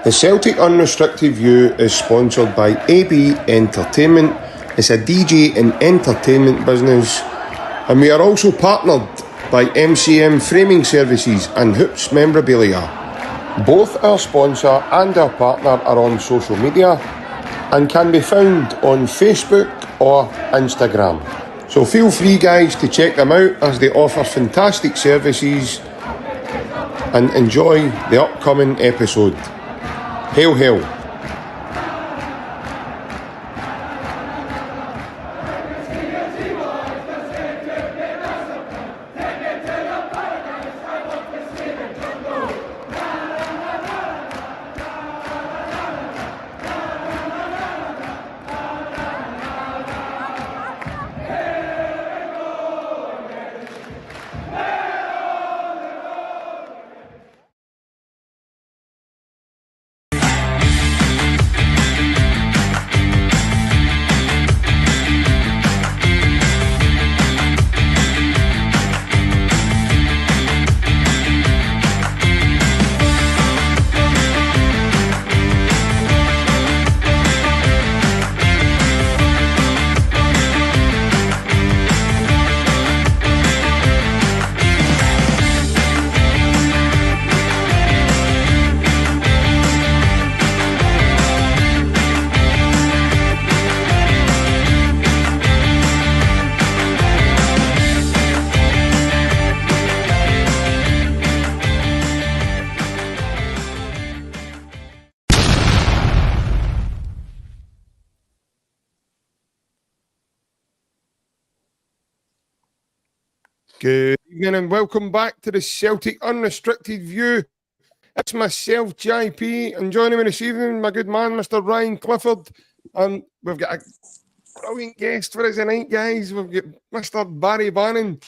The Celtic Unrestricted View is sponsored by AB Entertainment. It's a DJ and entertainment business. And we are also partnered by MCM Framing Services and Hoops Memorabilia. Both our sponsor and our partner are on social media and can be found on Facebook or Instagram. So feel free, guys, to check them out as they offer fantastic services, and enjoy the upcoming episode. Hail, hail. Good evening and welcome back to the Celtic Unrestricted View. It's myself, JP, and joining me this evening, my good man, Mr. Ryan Clifford. And we've got a brilliant guest for us tonight, guys. We've got Mr. Barry Bannan,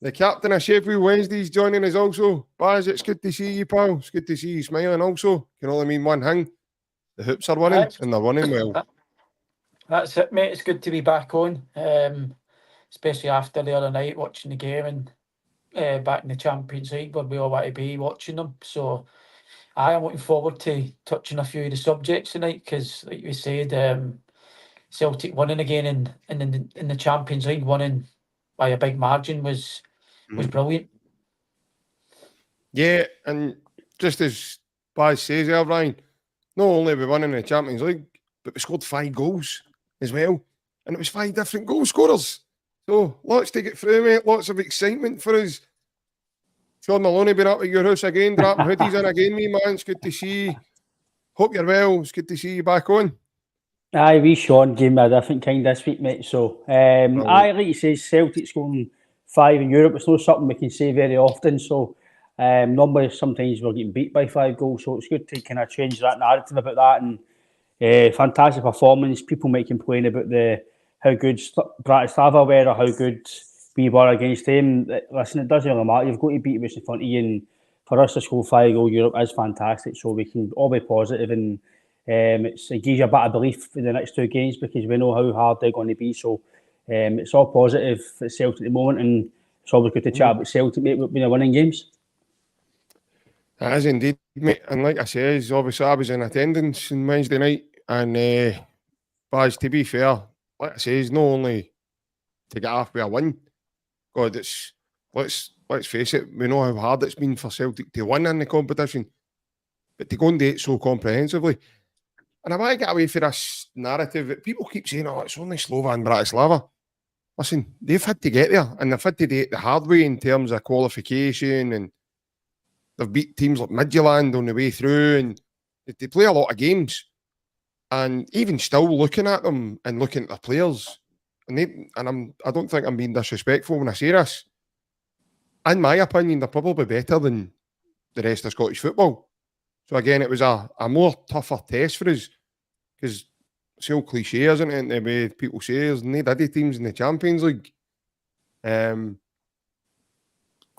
the captain of Sheffield Wednesdays, joining us also. Baz, it's good to see you, pal. It's good to see you smiling also. Can only mean one thing. The Hoops are winning, and they're winning well. That's it, mate. It's good to be back on. Especially after the other night watching the game and back in the Champions League where we all want to be watching them. So I am looking forward to touching a few of the subjects tonight because, like you said, Celtic winning again in the Champions League, winning by a big margin was brilliant. Yeah, and just as Baz says there, Ryan, not only are we winning the Champions League, but we scored 5 goals as well. And it was 5 different goal scorers. So, lots to get through, mate. Lots of excitement for us. Sean Maloney been up at your house again, dropping hoodies in again, me man. It's good to see you. Hope you're well. It's good to see you back on. Aye, we Sean gave me a different kind this week, mate. So, like you say, Celtic's going 5 in Europe. It's not something we can say very often. So, normally sometimes we're getting beat by 5 goals. So, it's good to kind of change that narrative about that. And fantastic performance. People might complain about how good Bratislava were or how good we were against them. Listen, it doesn't really matter. You've got to beat what's in front of you. And for us to score 5 goals Europe is fantastic. So we can all be positive and it gives you a bit of belief in the next 2 games because we know how hard they're going to be. So it's all positive at Celtic at the moment, and it's always good to chat about Celtic, mate, when they're winning games. It is indeed, mate. And like I said, obviously I was in attendance on Wednesday night, and Baz, to be fair, like I say, not only to get off with a win. God, let's face it, we know how hard it's been for Celtic to win in the competition, but to go and do it so comprehensively. And I want to get away from this narrative that people keep saying, oh, it's only SLOVAN Bratislava. Listen, they've had to get there, and they've had to do it the hard way in terms of qualification, and they've beat teams like Midtjylland on the way through, and they play a lot of games. And even still looking at them and looking at the players, I don't think I'm being disrespectful when I say this. In my opinion, they're probably better than the rest of Scottish football. So again, it was a more tougher test for us because it's all cliche, isn't it? The way people say there's no daddy teams in the Champions League. God,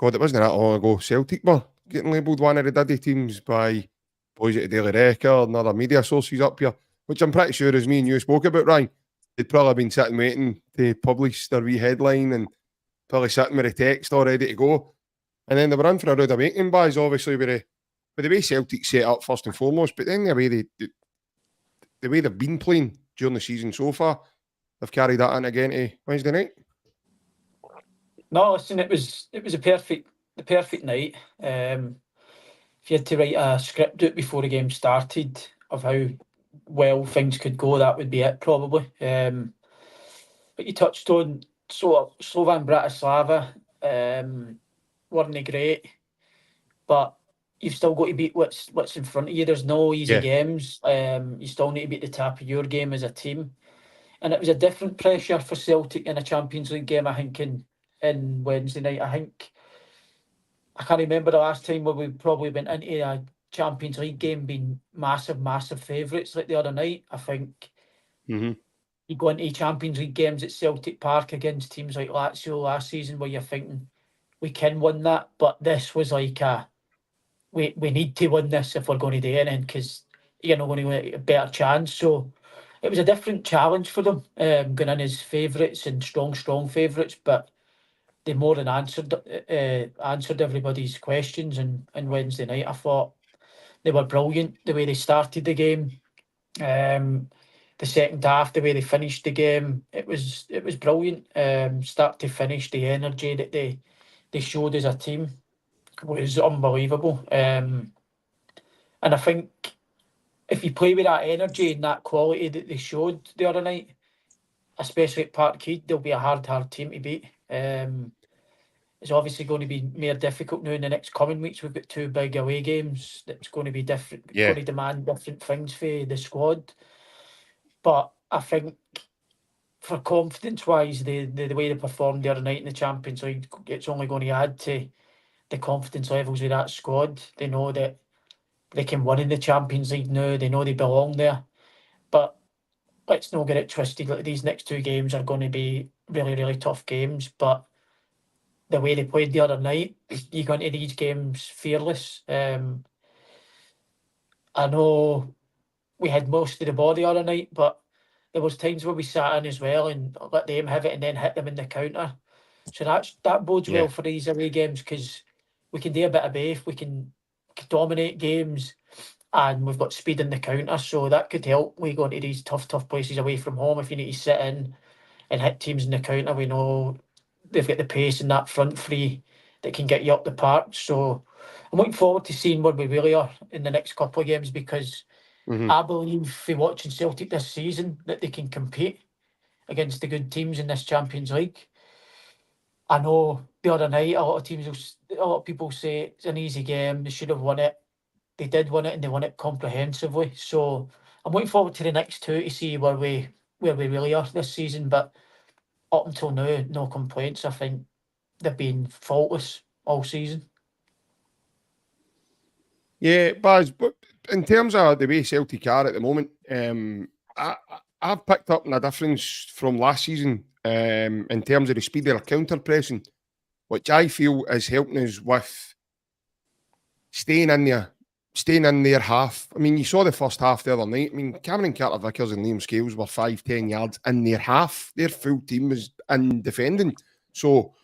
it wasn't that long ago. Celtic were getting labelled one of the daddy teams by boys at the Daily Record and other media sources up here, which I'm pretty sure, as me and you spoke about, Ryan, they'd probably been sitting waiting to publish their wee headline and probably sitting with a text all ready to go. And then they were in for a rude awakening, boys, obviously, with with the way Celtic set up first and foremost, but then the way they've been playing during the season so far, they've carried that in again to Wednesday night. No, listen, it was the perfect night. If you had to write a script out before the game started of how well things could go, that would be it probably. But you touched on Slovan Bratislava weren't great, but you've still got to beat what's in front of you. There's no easy games. You still need to be at the top of your game as a team. And it was a different pressure for Celtic in a Champions League game, I think, in Wednesday night. I can't remember the last time where we probably went into a Champions League game being massive favourites like the other night. I think you go into Champions League games at Celtic Park against teams like Lazio last season where you're thinking, we can win that. But this was like we need to win this if we're going to do anything, because you're not going to get a better chance. So it was a different challenge for them, going in as favourites and strong favourites, but they more than answered everybody's questions. And Wednesday night, I thought they were brilliant the way they started the game. The second half, the way they finished the game, it was brilliant. Start to finish, the energy that they showed as a team was unbelievable. And I think if you play with that energy and that quality that they showed the other night, especially at Parkhead, they'll be a hard team to beat. It's obviously going to be more difficult now in the next coming weeks. We've got 2 big away games that's going to be different, going to demand different things for the squad. But I think for confidence-wise, the way they performed the other night in the Champions League, it's only going to add to the confidence levels of that squad. They know that they can win in the Champions League now. They know they belong there. But let's not get it twisted. Like, these next 2 games are going to be really tough games. But the way they played the other night, you go into these games fearless. I know we had most of the ball the other night, but there was times where we sat in as well and let them have it and then hit them in the counter. So that bodes well for these away games, because we can do a bit of both. We can dominate games and we've got speed in the counter, so that could help. We go into these tough places away from home. If you need to sit in and hit teams in the counter, we know they've got the pace in that front three that can get you up the park. So I'm looking forward to seeing where we really are in the next couple of games, because I believe for watching Celtic this season that they can compete against the good teams in this Champions League. I know the other night a lot of people say it's an easy game, they should have won it. They did win it, and they won it comprehensively. So I'm looking forward to the next 2 to see where we really are this season. But up until now, no complaints. I think they've been faultless all season. Yeah, Baz, but in terms of the way Celtic are at the moment, I've picked up a difference from last season in terms of the speed of their counter-pressing, which I feel is helping us with staying in their half. I mean, you saw the first half the other night. I mean, Cameron Carter-Vickers and Liam Scales were 5-10 yards in their half. Their full team was in defending. So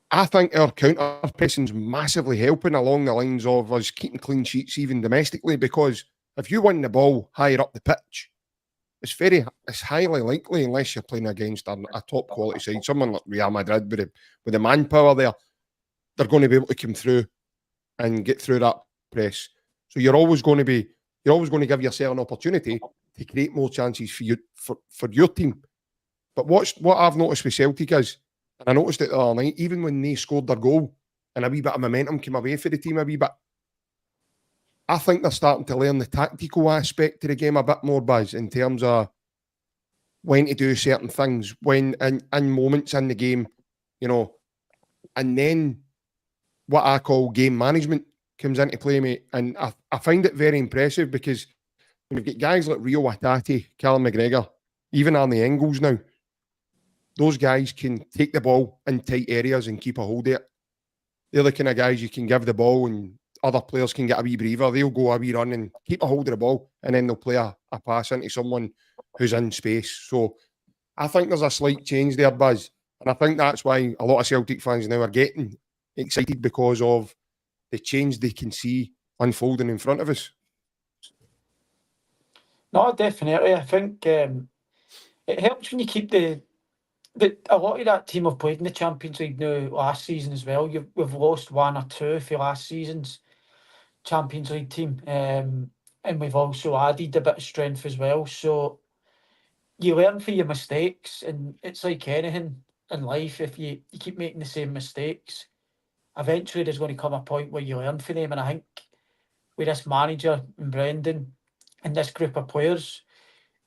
I think our counter-pressing is massively helping along the lines of us keeping clean sheets even domestically, because if you win the ball higher up the pitch, it's highly likely, unless you're playing against a top quality side, someone like Real Madrid with the manpower there, they're going to be able to come through and get through that press. So you're always going to give yourself an opportunity to create more chances for your team. But what I've noticed with Celtic is, and I noticed it the other night, even when they scored their goal and a wee bit of momentum came away for the team a wee bit, I think they're starting to learn the tactical aspect of the game a bit more, Buzz, in terms of when to do certain things, when in moments in the game, you know, and then what I call game management comes into play, mate. And I find it very impressive, because when you've got guys like Rio Watati, Callum McGregor, even Arne Engels now, those guys can take the ball in tight areas and keep a hold of it. They're the kind of guys you can give the ball and other players can get a wee breather. They'll go a wee run and keep a hold of the ball, and then they'll play a pass into someone who's in space. So I think there's a slight change there, Buzz. And I think that's why a lot of Celtic fans now are getting excited, because of the change they can see unfolding in front of us. No, definitely. I think it helps when you keep a lot of that team have played in the Champions League now last season as well. We've lost one or two for last season's Champions League team, and we've also added a bit of strength as well. So you learn from your mistakes, and it's like anything in life. If you keep making the same mistakes, eventually there's going to come a point where you learn from them. And I think with this manager and Brendan and this group of players,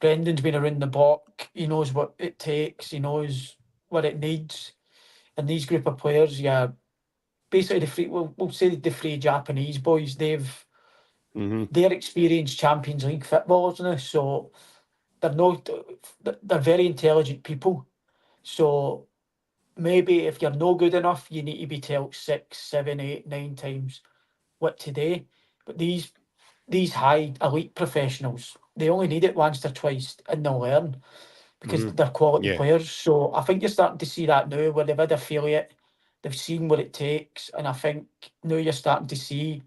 Brendan's been around the block. He knows what it takes. He knows what it needs. And these group of players, yeah, basically we'll say the three Japanese boys, they're experienced Champions League footballers now, so they're very intelligent people. So maybe if you're no good enough, you need to be told 6, 7, 8, 9 times what to do. But these high elite professionals, they only need it once or twice and they'll learn because they're quality players. So I think you're starting to see that now where they've had a affiliate, they've seen what it takes, and I think now you're starting to see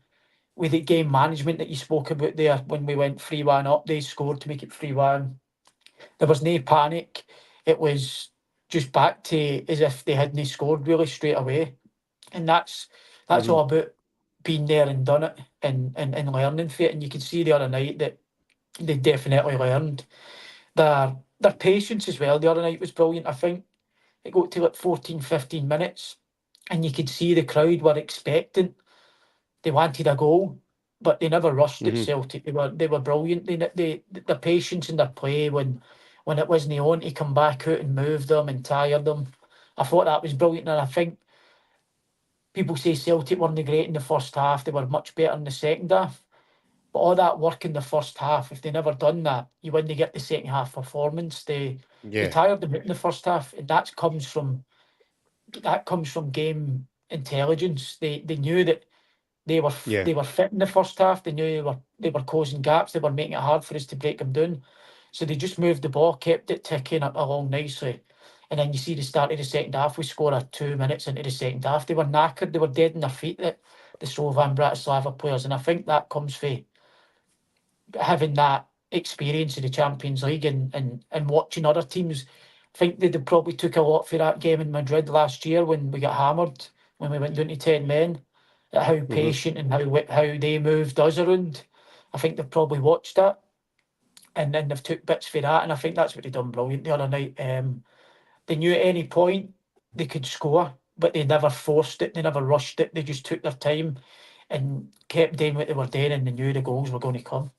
with the game management that you spoke about there when we went 3-1 up, they scored to make it 3-1. There was no panic. It was just back to as if they hadn't scored really straight away. And that's all about being there and done it and learning from it. And you can see the other night that they definitely learned. Their patience as well the other night was brilliant. I think it got to like 14, 15 minutes and you could see the crowd were expectant. They wanted a goal, but they never rushed at Celtic. They were brilliant. The patience in their play when it wasn't on to come back out and move them and tire them. I thought that was brilliant, and I think people say Celtic weren't great in the first half. They were much better in the second half. But all that work in the first half, if they never done that, you wouldn't get the second half performance. They tired them out in the first half, and that comes from game intelligence. They knew that they were fit in the first half. They knew they were causing gaps. They were making it hard for us to break them down. So they just moved the ball, kept it ticking along nicely. And then you see the start of the second half, we score 2 minutes into the second half. They were knackered. They were dead in their feet, the SLOVAN Bratislava players. And I think that comes from having that experience in the Champions League and watching other teams. I think they probably took a lot for that game in Madrid last year when we got hammered, when we went down to 10 men, at how patient and how they moved us around. I think they've probably watched that. And then they've took bits for that. And I think that's what they done brilliant the other night. They knew at any point they could score, but they never forced it. They never rushed it. They just took their time and kept doing what they were doing, and they knew the goals were going to come.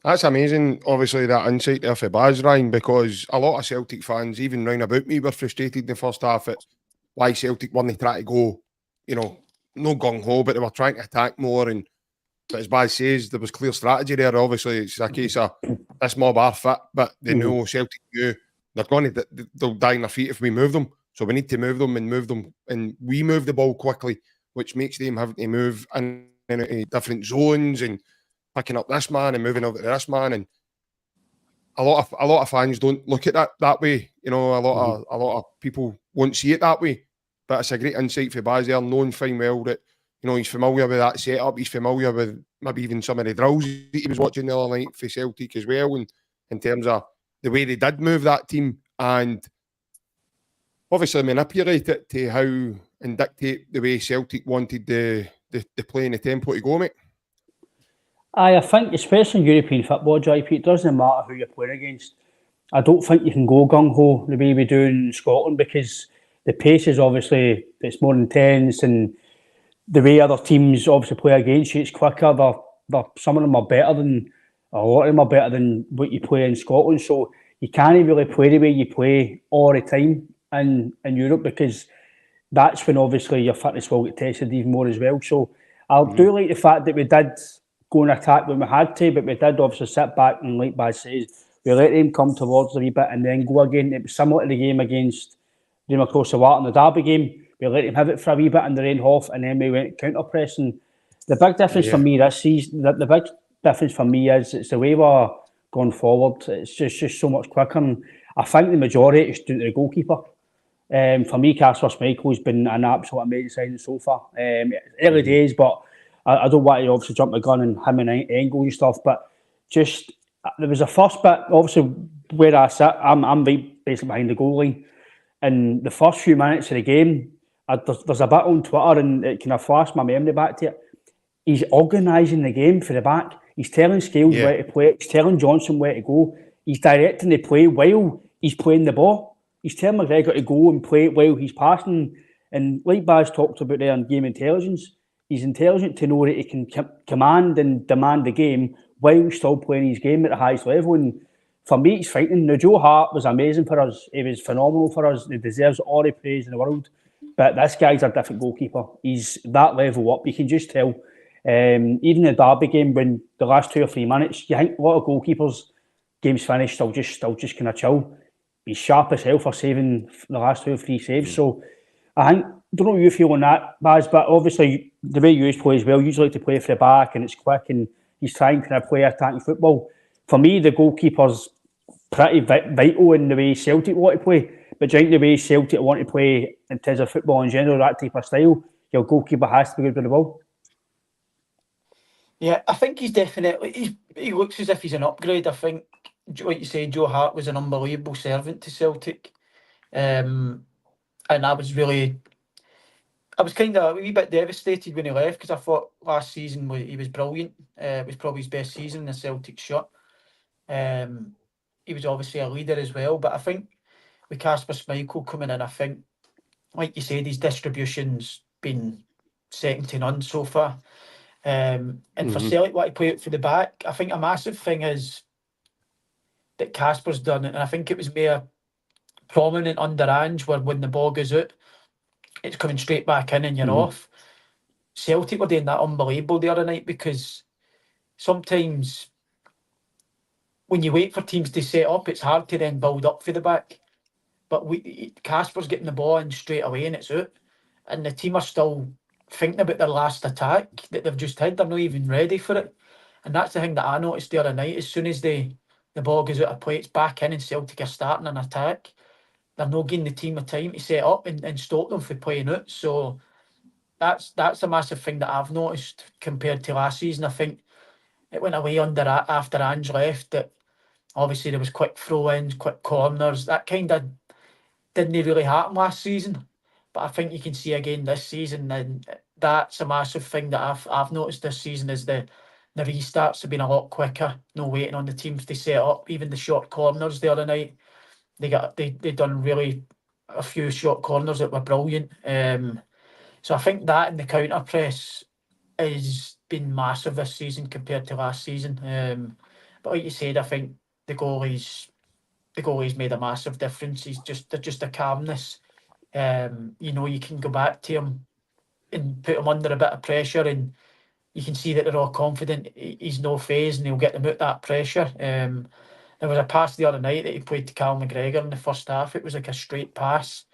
That's amazing, obviously, that insight there for Baz, Ryan, because a lot of Celtic fans, even round about me, were frustrated in the first half at why Celtic weren't trying to go, no gung-ho, but they were trying to attack more. But as Baz says, there was clear strategy there. Obviously, it's a case of this mob are fit, but they know Celtic knew they'll die on their feet if we move them. So we need to move them, and we move the ball quickly, which makes them having to move in different zones and picking up this man and moving over to this man. And a lot of fans don't look at that way. A lot of people won't see it that way. But it's a great insight for Baz there, knowing fine well that he's familiar with that setup. He's familiar with maybe even some of the drills that he was watching the other night for Celtic as well, and in terms of the way they did move that team and obviously manipulate it to how and dictate the way Celtic wanted the play and the tempo to go, mate. I think, especially in European football, JP, it doesn't matter who you're playing against. I don't think you can go gung-ho the way we do in Scotland, because the pace is obviously, it's more intense, and the way other teams obviously play against you, it's quicker. Some of them are better than, a lot of them are better than what you play in Scotland. So you can't really play the way you play all the time in Europe, because that's when obviously your fitness will get tested even more as well. So I do like the fact that we did go and attack when we had to, but we did obviously sit back and, like Baz says, we let them come towards us a wee bit and then go again. It was similar to the game against Real across the water in the derby game. We let them have it for a wee bit in the rain half, and then we went counter pressing. The big difference for me this season, the big difference for me is it's the way we're going forward. It's just so much quicker. And I think the majority is due to the goalkeeper. For me, Schmeichel has been an absolute amazing signing so far. Early days, but I don't want to obviously jump the gun on him and Engels and stuff, but just there was a first bit, obviously where I sit, I'm right basically behind the goal line, and the first few minutes of the game, there's a bit on Twitter and it kind of flashed my memory back to it. He's organising the game for the back. He's telling Scales where to play. He's telling Johnson where to go. He's directing the play while he's playing the ball. He's telling McGregor to go and play it while he's passing. And like Baz talked about there on game intelligence, he's intelligent to know that he can command and demand the game while still playing his game at the highest level. And for me, it's frightening. Now, Joe Hart was amazing for us. He was phenomenal for us. He deserves all the praise in the world. But this guy's a different goalkeeper. He's that level up. You can just tell. Even the Derby game, when the last 2 or 3 minutes, you think a lot of goalkeepers, games finished, they'll just kind of chill. He's sharp as hell for saving the last 2 or 3 saves. So I think, don't know what you feel on that, Baz, but obviously the way you play as well, you like to play for the back and it's quick and he's trying to kind of play attacking football. For me, the goalkeeper's pretty vital in the way Celtic want to play, but do you think the way Celtic want to play in terms of football in general, that type of style, your goalkeeper has to be good with the ball? Yeah, I think he's definitely, he looks as if he's an upgrade. I think, like you say, Joe Hart was an unbelievable servant to Celtic. And I was kind of a wee bit devastated when he left because I thought last season he was brilliant. It was probably his best season in the Celtic shirt. He was obviously a leader as well, but I think with Kasper Schmeichel coming in, I think, like you said, his distribution's been second to none so far. And for Celtic, what to play out for the back, I think a massive thing is that Kasper's done it, and I think it was more prominent under Ange, where when the ball goes out, it's coming straight back in and you're off. Celtic were doing that unbelievable the other night because sometimes when you wait for teams to set up, it's hard to then build up for the back. But Kasper's getting the ball in straight away and it's out, and the team are still thinking about their last attack that they've just had. They're not even ready for it. And that's the thing that I noticed the other night. As soon as the ball goes out of play, it's back in and Celtic are starting an attack. They're not giving the team a time to set up and stop them from playing out. So that's a massive thing that I've noticed compared to last season. I think it went away after Ange left, that obviously there was quick throw-ins, quick corners. That kind of didn't really happen last season. But I think you can see again this season, and that's a massive thing that I've noticed this season is the restarts have been a lot quicker, no waiting on the teams to set up. Even the short corners the other night, they done really a few short corners that were brilliant. So I think that and the counter press has been massive this season compared to last season. But like you said, I think the goalie's made a massive difference. They're just a calmness. You can go back to him and put him under a bit of pressure and you can see that they're all confident. He's no phase and he'll get them out that pressure. There was a pass the other night that he played to Cal McGregor in the first half. It was like a straight pass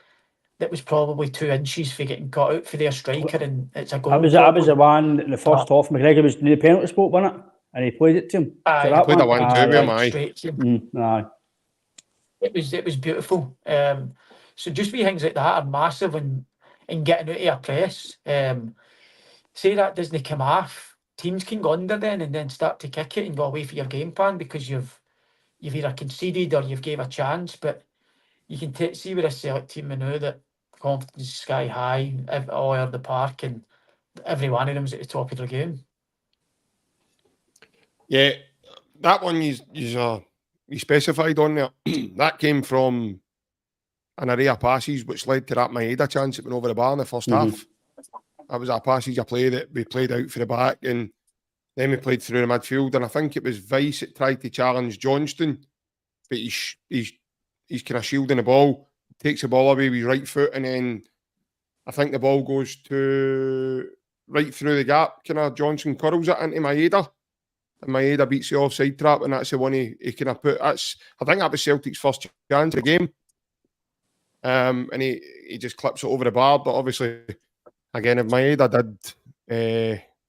that was probably 2 inches for getting cut out for their striker, and it's a goal. I was the one in the first half. McGregor was in the penalty spot, wasn't it? And he played it to him. Aye, so he played a 1-2 with him, aye. Straight to him. Aye. It was beautiful. So just wee things like that are massive in getting out of a press. Say that doesn't come off, teams can go under then and then start to kick it and go away for your game plan because you've either conceded or you've gave a chance. But you can see with a Celtic team now that confidence is sky high all over the park, and every one of them's at the top of their game. Yeah, that one you specified on there. That came from an array of passes which led to that Maeda chance that went over the bar in the first half. That was a passage of play that we played out for the back, and then we played through the midfield. And I think it was Vice that tried to challenge Johnston, but he's kind of shielding the ball, takes the ball away with his right foot, and then I think the ball goes to right through the gap. Kind of Johnson curls it into Maeda, and Maeda beats the offside trap, and that's the one he kind of put. I think that was Celtic's first chance of the game, and he just clips it over the bar. But obviously, again, if Maeda did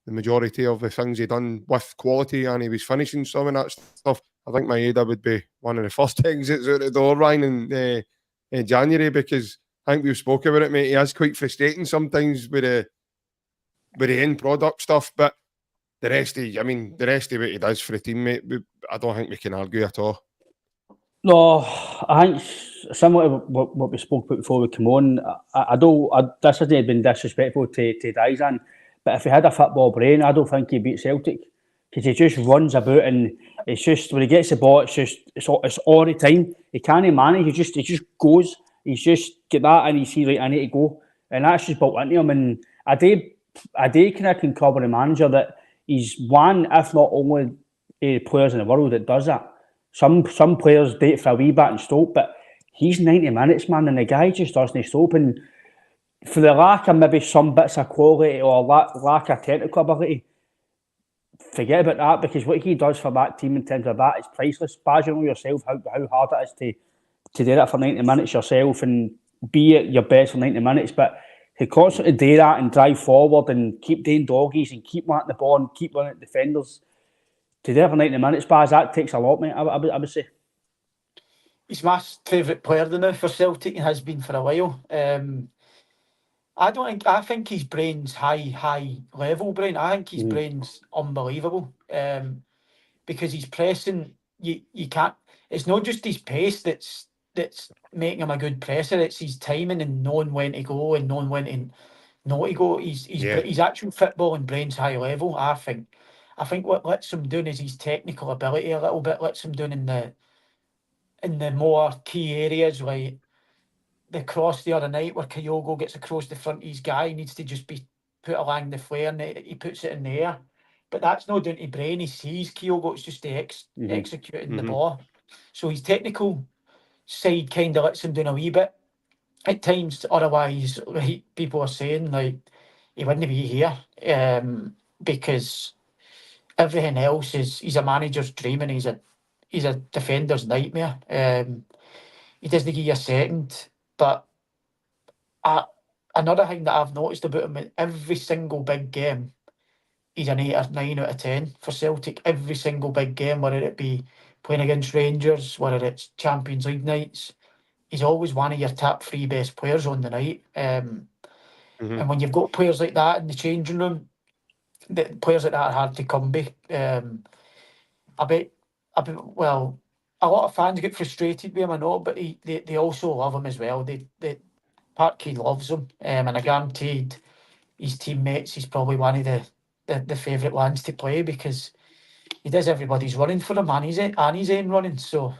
the majority of the things he done with quality and he was finishing some of that stuff, I think Maeda would be one of the first exits out the door, Ryan, in January, because I think we've spoken about it, mate. He is quite frustrating sometimes with with the end product stuff, but the rest of what he does for the team, mate, I don't think we can argue at all. No, I think similar to what we spoke about before we come on, this hasn't been disrespectful to Daizen, but if he had a football brain, I don't think he'd beat Celtic, because he just runs about and it's just, when he gets the ball, it's all the time. He can't manage, he just goes, he's just get that and you see, right, I need to go. And that's just built into him, and I do kind of concur with the manager that he's one, if not only players in the world that does that. Some players do it for a wee bit and stop, but he's 90 minutes, man, and the guy just doesn't stop. And for the lack of maybe some bits of quality or lack of technical ability, forget about that, because what he does for that team in terms of that is priceless. Baz, you know yourself how hard it is to do that for 90 minutes yourself and be at your best for 90 minutes, but to constantly do that and drive forward and keep doing doggies and keep wanting the ball and keep running at defenders, to do it for 90 minutes, Baz, that takes a lot, mate, I would say. He's my favourite player now for Celtic and has been for a while. I think his brain's high level brain. I think his brain's unbelievable. Because he's pressing, you can't. It's not just his pace that's making him a good presser. It's his timing and knowing when to go and knowing when to not to go. His actual football and brain's high level. I think what lets him doing is his technical ability a little bit. Lets him doing in the more key areas, like the cross the other night where Kyogo gets across the front of his guy. He needs to just be put along the flare and he puts it in the air. But that's not down to brain. He sees Kyogo, it's just executing the ball. So his technical side kind of lets him down a wee bit at times. Otherwise, like people are saying, like, he wouldn't be here because everything else he's a manager's dream and he's a defender's nightmare. He doesn't give you a second. But another thing that I've noticed about him in every single big game, he's an 8 or 9 out of 10 for Celtic. Every single big game, whether it be playing against Rangers, whether it's Champions League nights, he's always one of your top 3 best players on the night. And when you've got players like that in the changing room, players like that are hard to come by. Well, a lot of fans get frustrated with him, I know, but they also love him as well. Parkey loves him, and I guaranteed his teammates he's probably one of the favourite ones to play, because he does everybody's running for him and his own running. So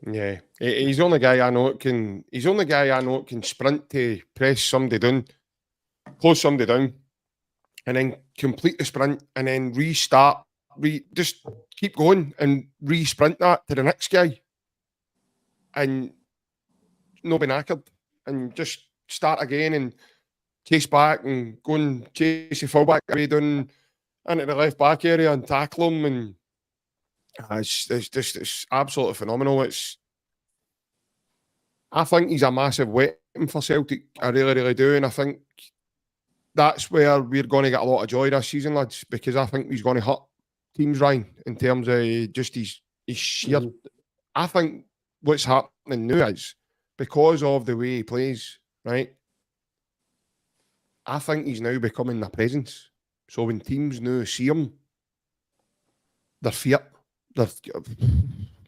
yeah, he's the only guy I know that can sprint to press somebody down, close somebody down, and then complete the sprint and then restart, just keep going and re-sprint that to the next guy and not be knackered and just start again and chase back and go and chase the fullback away down into the left back area and tackle him, and it's absolutely phenomenal. I think he's a massive weapon for Celtic. I really, really do, and I think that's where we're going to get a lot of joy this season, lads, because I think he's going to hurt teams, Ryan, in terms of just his sheer. I think what's happening now is because of the way he plays, right? I think he's now becoming a presence. So when teams now see him, they're fear.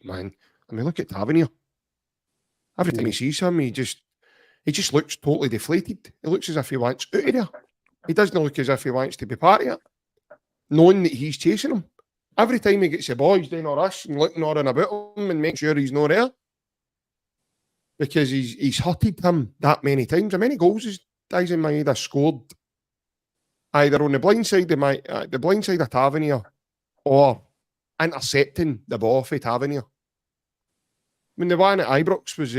Man, I mean, look at Tavernier. Every time he sees him, he just looks totally deflated. He looks as if he wants out of there. He doesn't look as if he wants to be part of it, knowing that he's chasing him. Every time he gets the ball, he's doing all this and looking all in about him and making sure he's not there. Because he's hurted him that many times. How many goals has Daizen Maeda scored either on the blind side of Tavernier or intercepting the ball for Tavernier? I mean, the one at Ibrox was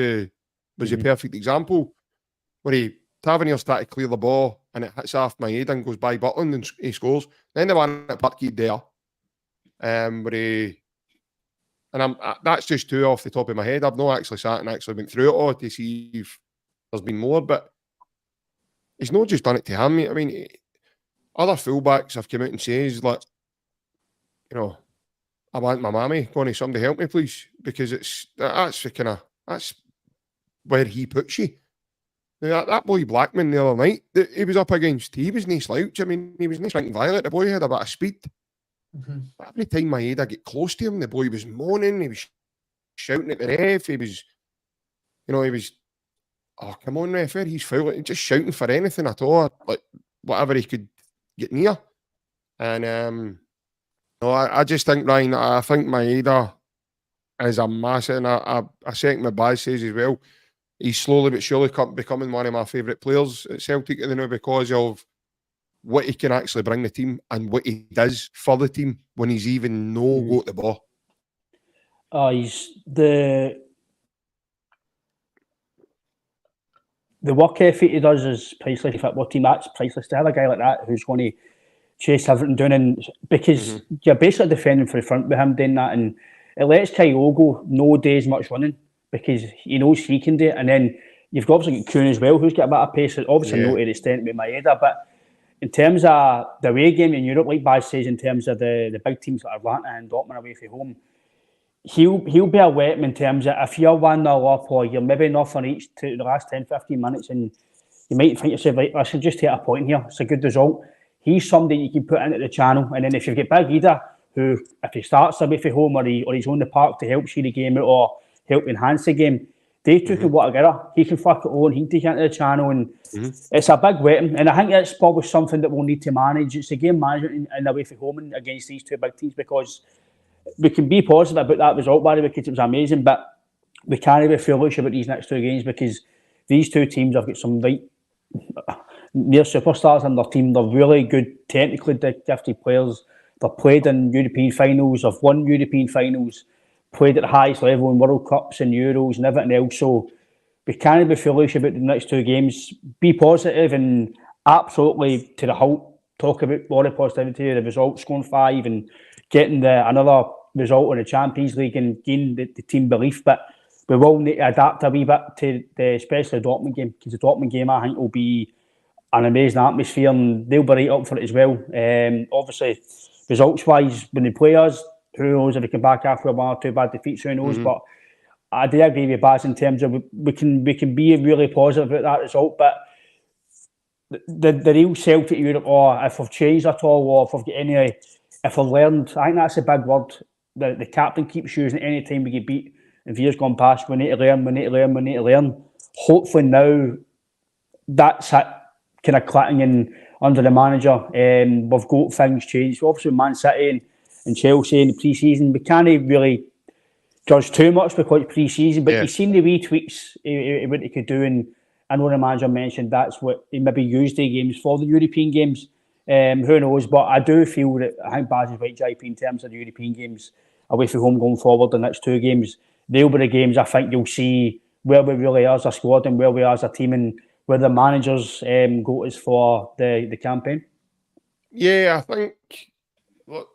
a perfect example where Tavernier started to clear the ball and it hits off Maeda and goes by Butland and he scores. Then the one at Parkhead there, that's just 2 off the top of my head. I've not actually sat and actually went through it all to see if there's been more, but he's not just done it to him. I mean, other fullbacks have come out and says, like, you know, I want my mammy, going to somebody help me, please, because that's where he puts you. That boy Blackman the other night, he was up against, he was no slouch. I mean, he was no striking violent. The boy had a bit of speed. Every time Maeda get close to him, the boy was moaning, he was shouting at the ref, he was, oh, come on, ref, he's foul. Just shouting for anything at all, like whatever he could get near. And no, I just think, Ryan, I think Maeda is a massive, and I second my Baz says as well, he's slowly but surely becoming one of my favourite players at Celtic now because of what he can actually bring the team and what he does for the team when he's even got the ball. He's the work ethic he does is priceless. If football team, that's priceless. To have a guy like that who's going to chase everything down, and because you're basically defending for the front with him doing that, and it lets Kyogo no days much running because he knows he can do it. And then you've obviously got Kuhn as well, who's got a bit of pace. Obviously, not to the extent with Maeda, but in terms of the away game in Europe, like Baz says, in terms of the big teams like Atlanta and Dortmund away from home, he'll be a weapon in terms of if you're 1-0 up or you're maybe nothing each to the last 10-15 minutes and you might think yourself, right, I should just take a point here, it's a good result. He's somebody you can put into the channel, and then if you've got Big Ida, who if he starts away from home or he's on the park to help see the game out or help enhance the game, they two can work together. He can flick it on, he can take it into the channel, and it's a big weapon. And I think that's probably something that we'll need to manage. It's a game management in away from home and against these two big teams, because we can be positive about that result, Barry, because it was amazing, but we can't be foolish about these next two games because these two teams have got some right near superstars in their team. They're really good, technically gifted players. They've played in European finals, have won European finals, played at the highest level in World Cups and Euros and everything else. So we can't be foolish about the next two games. Be positive and absolutely to the hilt talk about all the positivity of the results, scoring 5 and getting another result in the Champions League and gain the team belief. But we will need to adapt a wee bit to especially the Dortmund game, because the Dortmund game I think will be an amazing atmosphere and they'll be right up for it as well. Obviously, results-wise, when they play us, who knows if they come back after 1 or 2 bad defeats, who knows. But I do agree with Baz in terms of we can be really positive about that result, but the real Celtic Europe, or if we've changed at all, or if we've got any, if we've learned, I think that's a big word. The captain keeps using it any time we get beat in years gone past. We need to learn. Hopefully now that's it, kind of clicking in under the manager. We've got things changed. Obviously, Man City and Chelsea in the pre-season, we can't really judge too much because it's pre-season, but you've seen the wee tweaks what he could do, and I know the manager mentioned that's what he maybe used the games for, the European games. Who knows? But I do feel that I think Baz is right, JP, in terms of the European games away from home going forward. The next 2 games, they'll be the games I think you'll see where we really are as a squad and where we are as a team and where the managers go is for the campaign. Yeah, I think, look,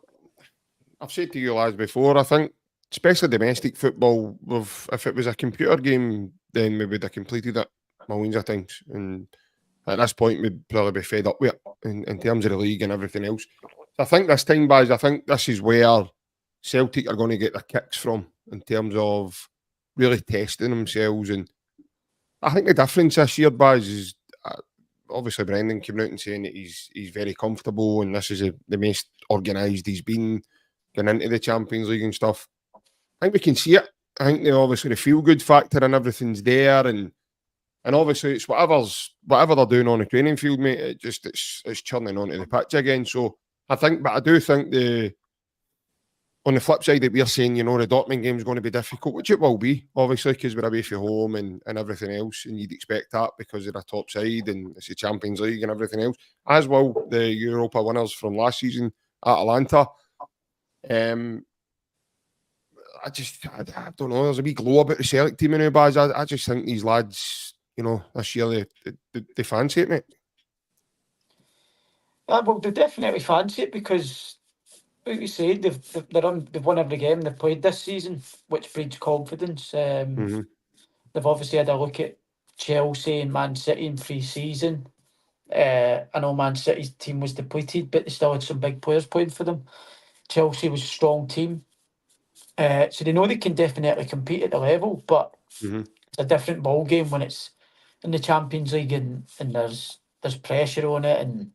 I've said to you lads before, I think especially domestic football, if it was a computer game, then we would have completed it millions of times. And at this point, we'd probably be fed up with it in terms of the league and everything else. So I think this time, guys, I think this is where Celtic are going to get their kicks from in terms of really testing themselves. And I think the difference this year, Baz, is obviously Brendan came out and saying that he's very comfortable and this is the most organised he's been going into the Champions League and stuff. I think we can see it. I think obviously the feel-good factor and everything's there, and obviously it's whatever they're doing on the training field, mate. It's churning onto the pitch again. So I do think on the flip side that we're saying, the Dortmund game is going to be difficult, which it will be, obviously, because we're away from home and everything else, and you'd expect that because they're a top side and it's the Champions League and everything else, as well the Europa winners from last season at Atlanta. I don't know. There's a wee glow about the Celtic team now, Baz. I just think these lads, this year they fancy it, mate. Well, they definitely fancy it because, like you said, they've won every game they've played this season, which breeds confidence. They've obviously had a look at Chelsea and Man City in pre-season. I know Man City's team was depleted, but they still had some big players playing for them. Chelsea was a strong team. So they know they can definitely compete at the level, but it's a different ball game when it's in the Champions League, and there's pressure on it, and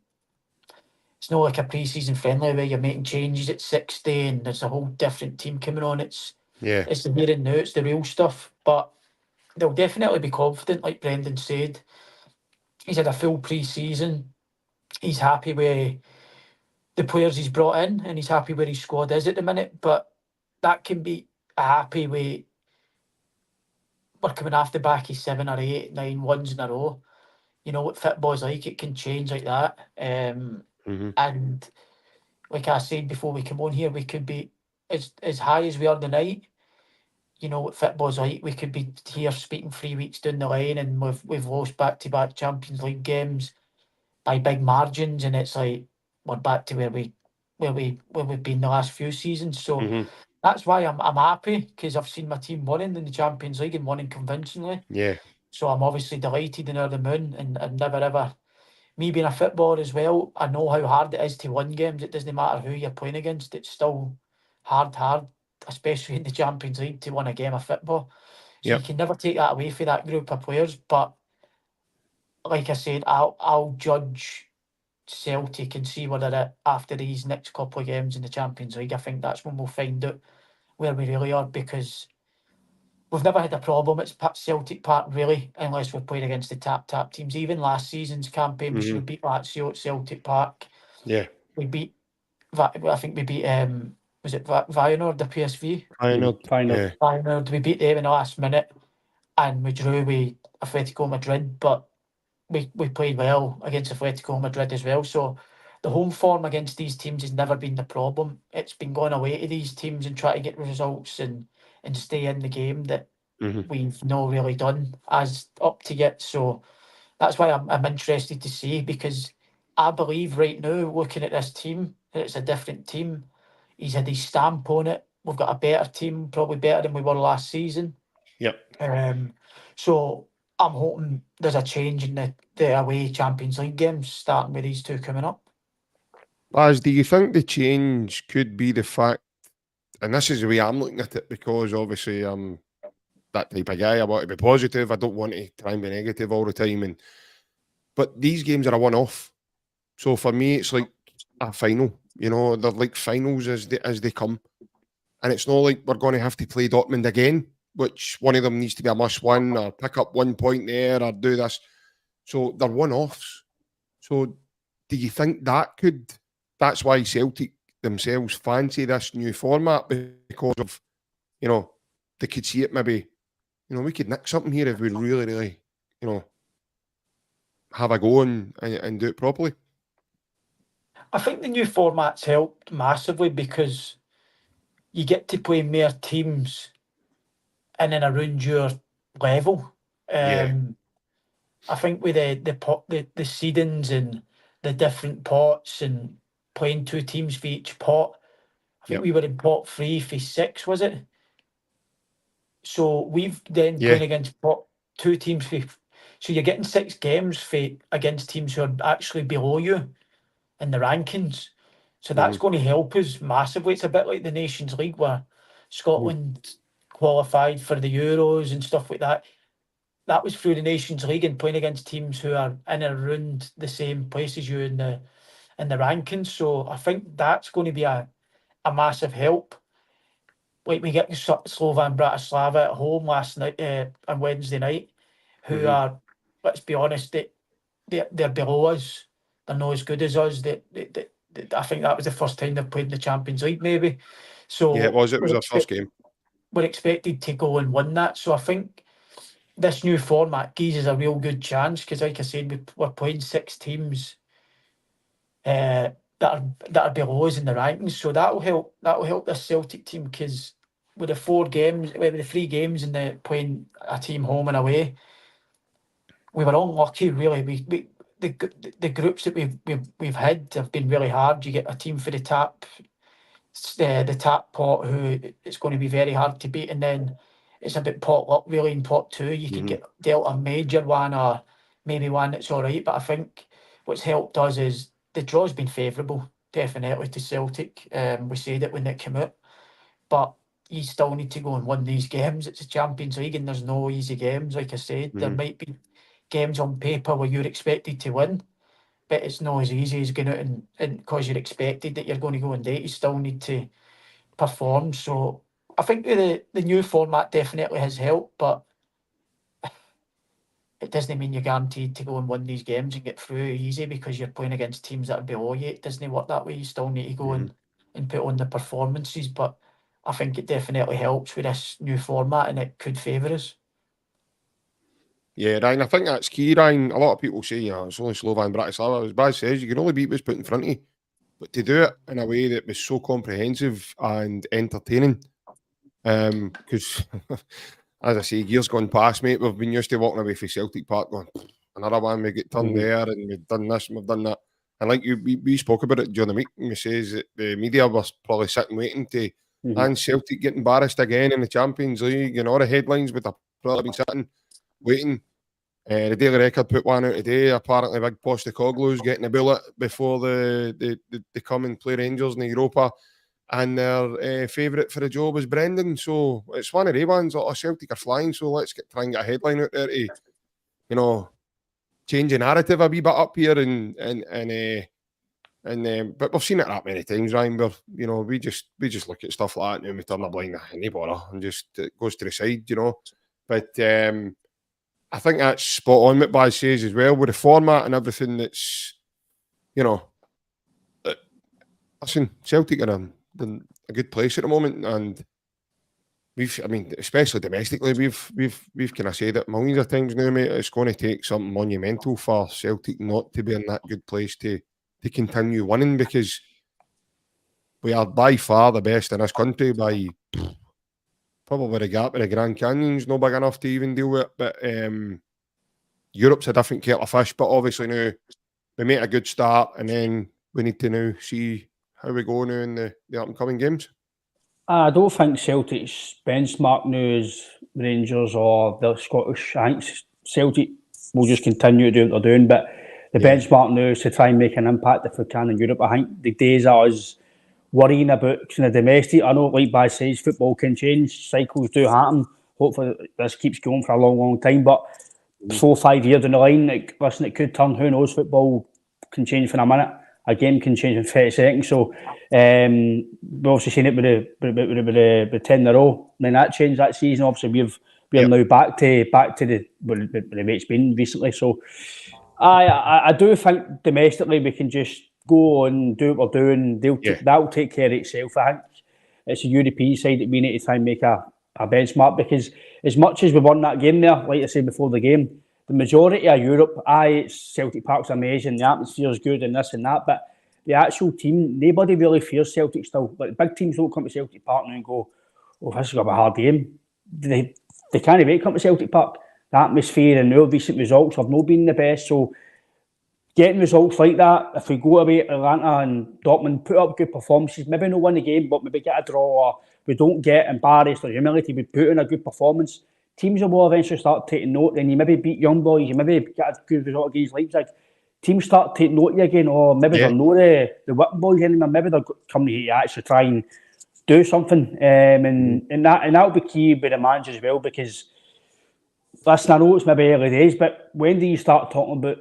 it's not like a pre-season friendly where you're making changes at 60 and there's a whole different team coming on. It's Yeah. the here and now, it's the real stuff. But they'll definitely be confident, like Brendan said. He's had a full pre-season. He's happy with the players he's brought in, and he's happy where his squad is at the minute. But that can be a happy way. We're coming off the back of 7 or 8, 9 wins in a row. You know what football's like, it can change like that. And like I said before we come on here, we could be as high as we are tonight. You know what football's like. We could be here speaking 3 weeks down the line, and we've lost back-to-back Champions League games by big margins, and it's like we're back to where we've been the last few seasons. So that's why I'm happy, because I've seen my team winning in the Champions League and winning convincingly. Yeah. So I'm obviously delighted and over the moon, and never ever. Me being a footballer as well, I know how hard it is to win games. It doesn't matter who you're playing against. It's still hard, especially in the Champions League, to win a game of football. So you can never take that away from that group of players. But like I said, I'll judge Celtic and see where they're at after these next couple of games in the Champions League. I think that's when we'll find out where we really are, because we've never had a problem at Celtic Park, really, unless we've played against the top teams. Even last season's campaign, we should have beat Lazio at Celtic Park. Yeah. We beat, I think we beat, was it Feyenoord, the PSV? Feyenoord. We beat them in the last minute, and we drew with Atletico Madrid, but we played well against Atletico Madrid as well. So the home form against these teams has never been the problem. It's been going away to these teams and trying to get results and stay in the game that we've not really done as up to yet. So that's why I'm interested to see, because I believe right now, looking at this team, that it's a different team. He's had his stamp on it. We've got a better team, probably better than we were last season. So I'm hoping there's a change in the away Champions League games, starting with these two coming up. Baz, do you think the change could be the fact, and this is the way I'm looking at it, because obviously I'm that type of guy, I want to be positive, I don't want to try and be negative all the time, but these games are a one-off. So for me, it's like a final, you know, they're like finals as they come. And it's not like we're going to have to play Dortmund again, which one of them needs to be a must-win, or pick up 1 point there, or do this. So they're one-offs. So do you think that's why Celtic themselves fancy this new format, because of, you know, they could see it maybe, you know, we could nick something here if we really, really, you know, have a go and do it properly? I think the new format's helped massively, because you get to play more teams in and around your level. I think with the seedings and the different pots and playing 2 teams for each pot, I think we were in pot 3 for 6, was it? So we've then playing against pot 2 teams for, so you're getting 6 games against teams who are actually below you in the rankings. So that's going to help us massively. It's a bit like the Nations League, where Scotland qualified for the Euros and stuff like that. That was through the Nations League and playing against teams who are in and around the same place as you in the rankings. So I think that's going to be a massive help. Like, we get Slovan Bratislava at home last night, on Wednesday night, who are, let's be honest, they're below us. They're not as good as us. I think that was the first time they've played in the Champions League, maybe. So it was our first game. We're expected to go and win that. So I think this new format gives us a real good chance, because, like I said, we're playing 6 teams that are below us in the rankings. So that'll help this Celtic team, because with the 3 games and the playing a team home and away, we were unlucky, really. The groups that we've had have been really hard. You get a team for the top pot who it's going to be very hard to beat, and then it's a bit pot luck, really. In pot 2, you could get dealt a major one, or maybe one that's all right. But I think what's helped us is the draw's been favourable, definitely, to Celtic. We said it when it came out, but you still need to go and win these games. It's a Champions League, and there's no easy games. Like I said, there might be games on paper where you're expected to win, but it's not as easy as going out and because you're expected that you're going to go and date, you still need to perform. So I think the new format definitely has helped, but it doesn't mean you're guaranteed to go and win these games and get through easy because you're playing against teams that are below you. It doesn't work that way. You still need to go and put on the performances, but I think it definitely helps with this new format and it could favour us. Yeah, Ryan, I think that's key, Ryan. A lot of people say, it's only Slovan, Bratislava. As Brad says, you can only beat what's put in front of you. But to do it in a way that was so comprehensive and entertaining, because, as I say, years gone past, mate, we've been used to walking away from Celtic Park going, another one, we get turned there, and we've done this, and we've done that. And like we spoke about it during the meeting, we says that the media was probably sitting waiting to, and Celtic get embarrassed again in the Champions League, and all the headlines would have probably been sitting waiting. The Daily Record put one out today. Apparently, Big Postecoglou's getting a bullet before they come and play Rangers in the Europa, and their favourite for the job is Brendan. So it's one of the ones that Celtic are flying. So let's try and get a headline out there to, change the narrative a wee bit up here, but we've seen it that many times, Ryan. Where we just look at stuff like that and we turn a blind eye and bother and just it goes to the side, But I think that's spot on what Baz says as well, with the format and everything that's, listen, Celtic are in a good place at the moment, and especially domestically, we've kind of said it millions of times now, mate, it's going to take something monumental for Celtic not to be in that good place to continue winning, because we are by far the best in this country by... Probably the gap with the Grand Canyon's not big enough to even deal with it, but Europe's a different kettle of fish. But obviously now we made a good start, and then we need to now see how we go now in the up-and-coming games. I don't think Celtic's benchmark now is Rangers or the Scottish. I think Celtic will just continue to do what they're doing, but the benchmark now is to try and make an impact if we can in Europe. I think the days are us worrying about kind of domestic. I know, like Baz says, football can change, cycles do happen. Hopefully this keeps going for a long, long time. But 4 or 5 years down the line, listen, it could turn. Who knows? Football can change for a minute. A game can change in 30 seconds. So we've obviously seen it with the 10 in a row. And then that changed that season. Obviously, we're now back to the way it's been recently. So I do think domestically we can just go and do what we're doing. That'll take care of itself. I think it's a European side that we need to try and make a benchmark, because as much as we won that game there, like I said before the game, the majority of Europe, Celtic Park's amazing, the atmosphere's good and this and that, but the actual team, nobody really fears Celtic still. Like, big teams don't come to Celtic Park now and go, oh, this is going to be a hard game. They can't even come to Celtic Park. The atmosphere and our recent results have not been the best, so getting results like that, if we go away to Atlanta and Dortmund, put up good performances, maybe not win the game, but maybe get a draw, or we don't get embarrassed or humility, we put in a good performance, teams will eventually start taking note. Then you maybe beat Young Boys, you maybe get a good result against Leipzig. Teams start taking note of you again, or maybe they're not the whipping boys anymore, maybe they're coming here to actually try and do something. And that'll be key with the manager as well, because, listen, I know it's maybe early days, but when do you start talking about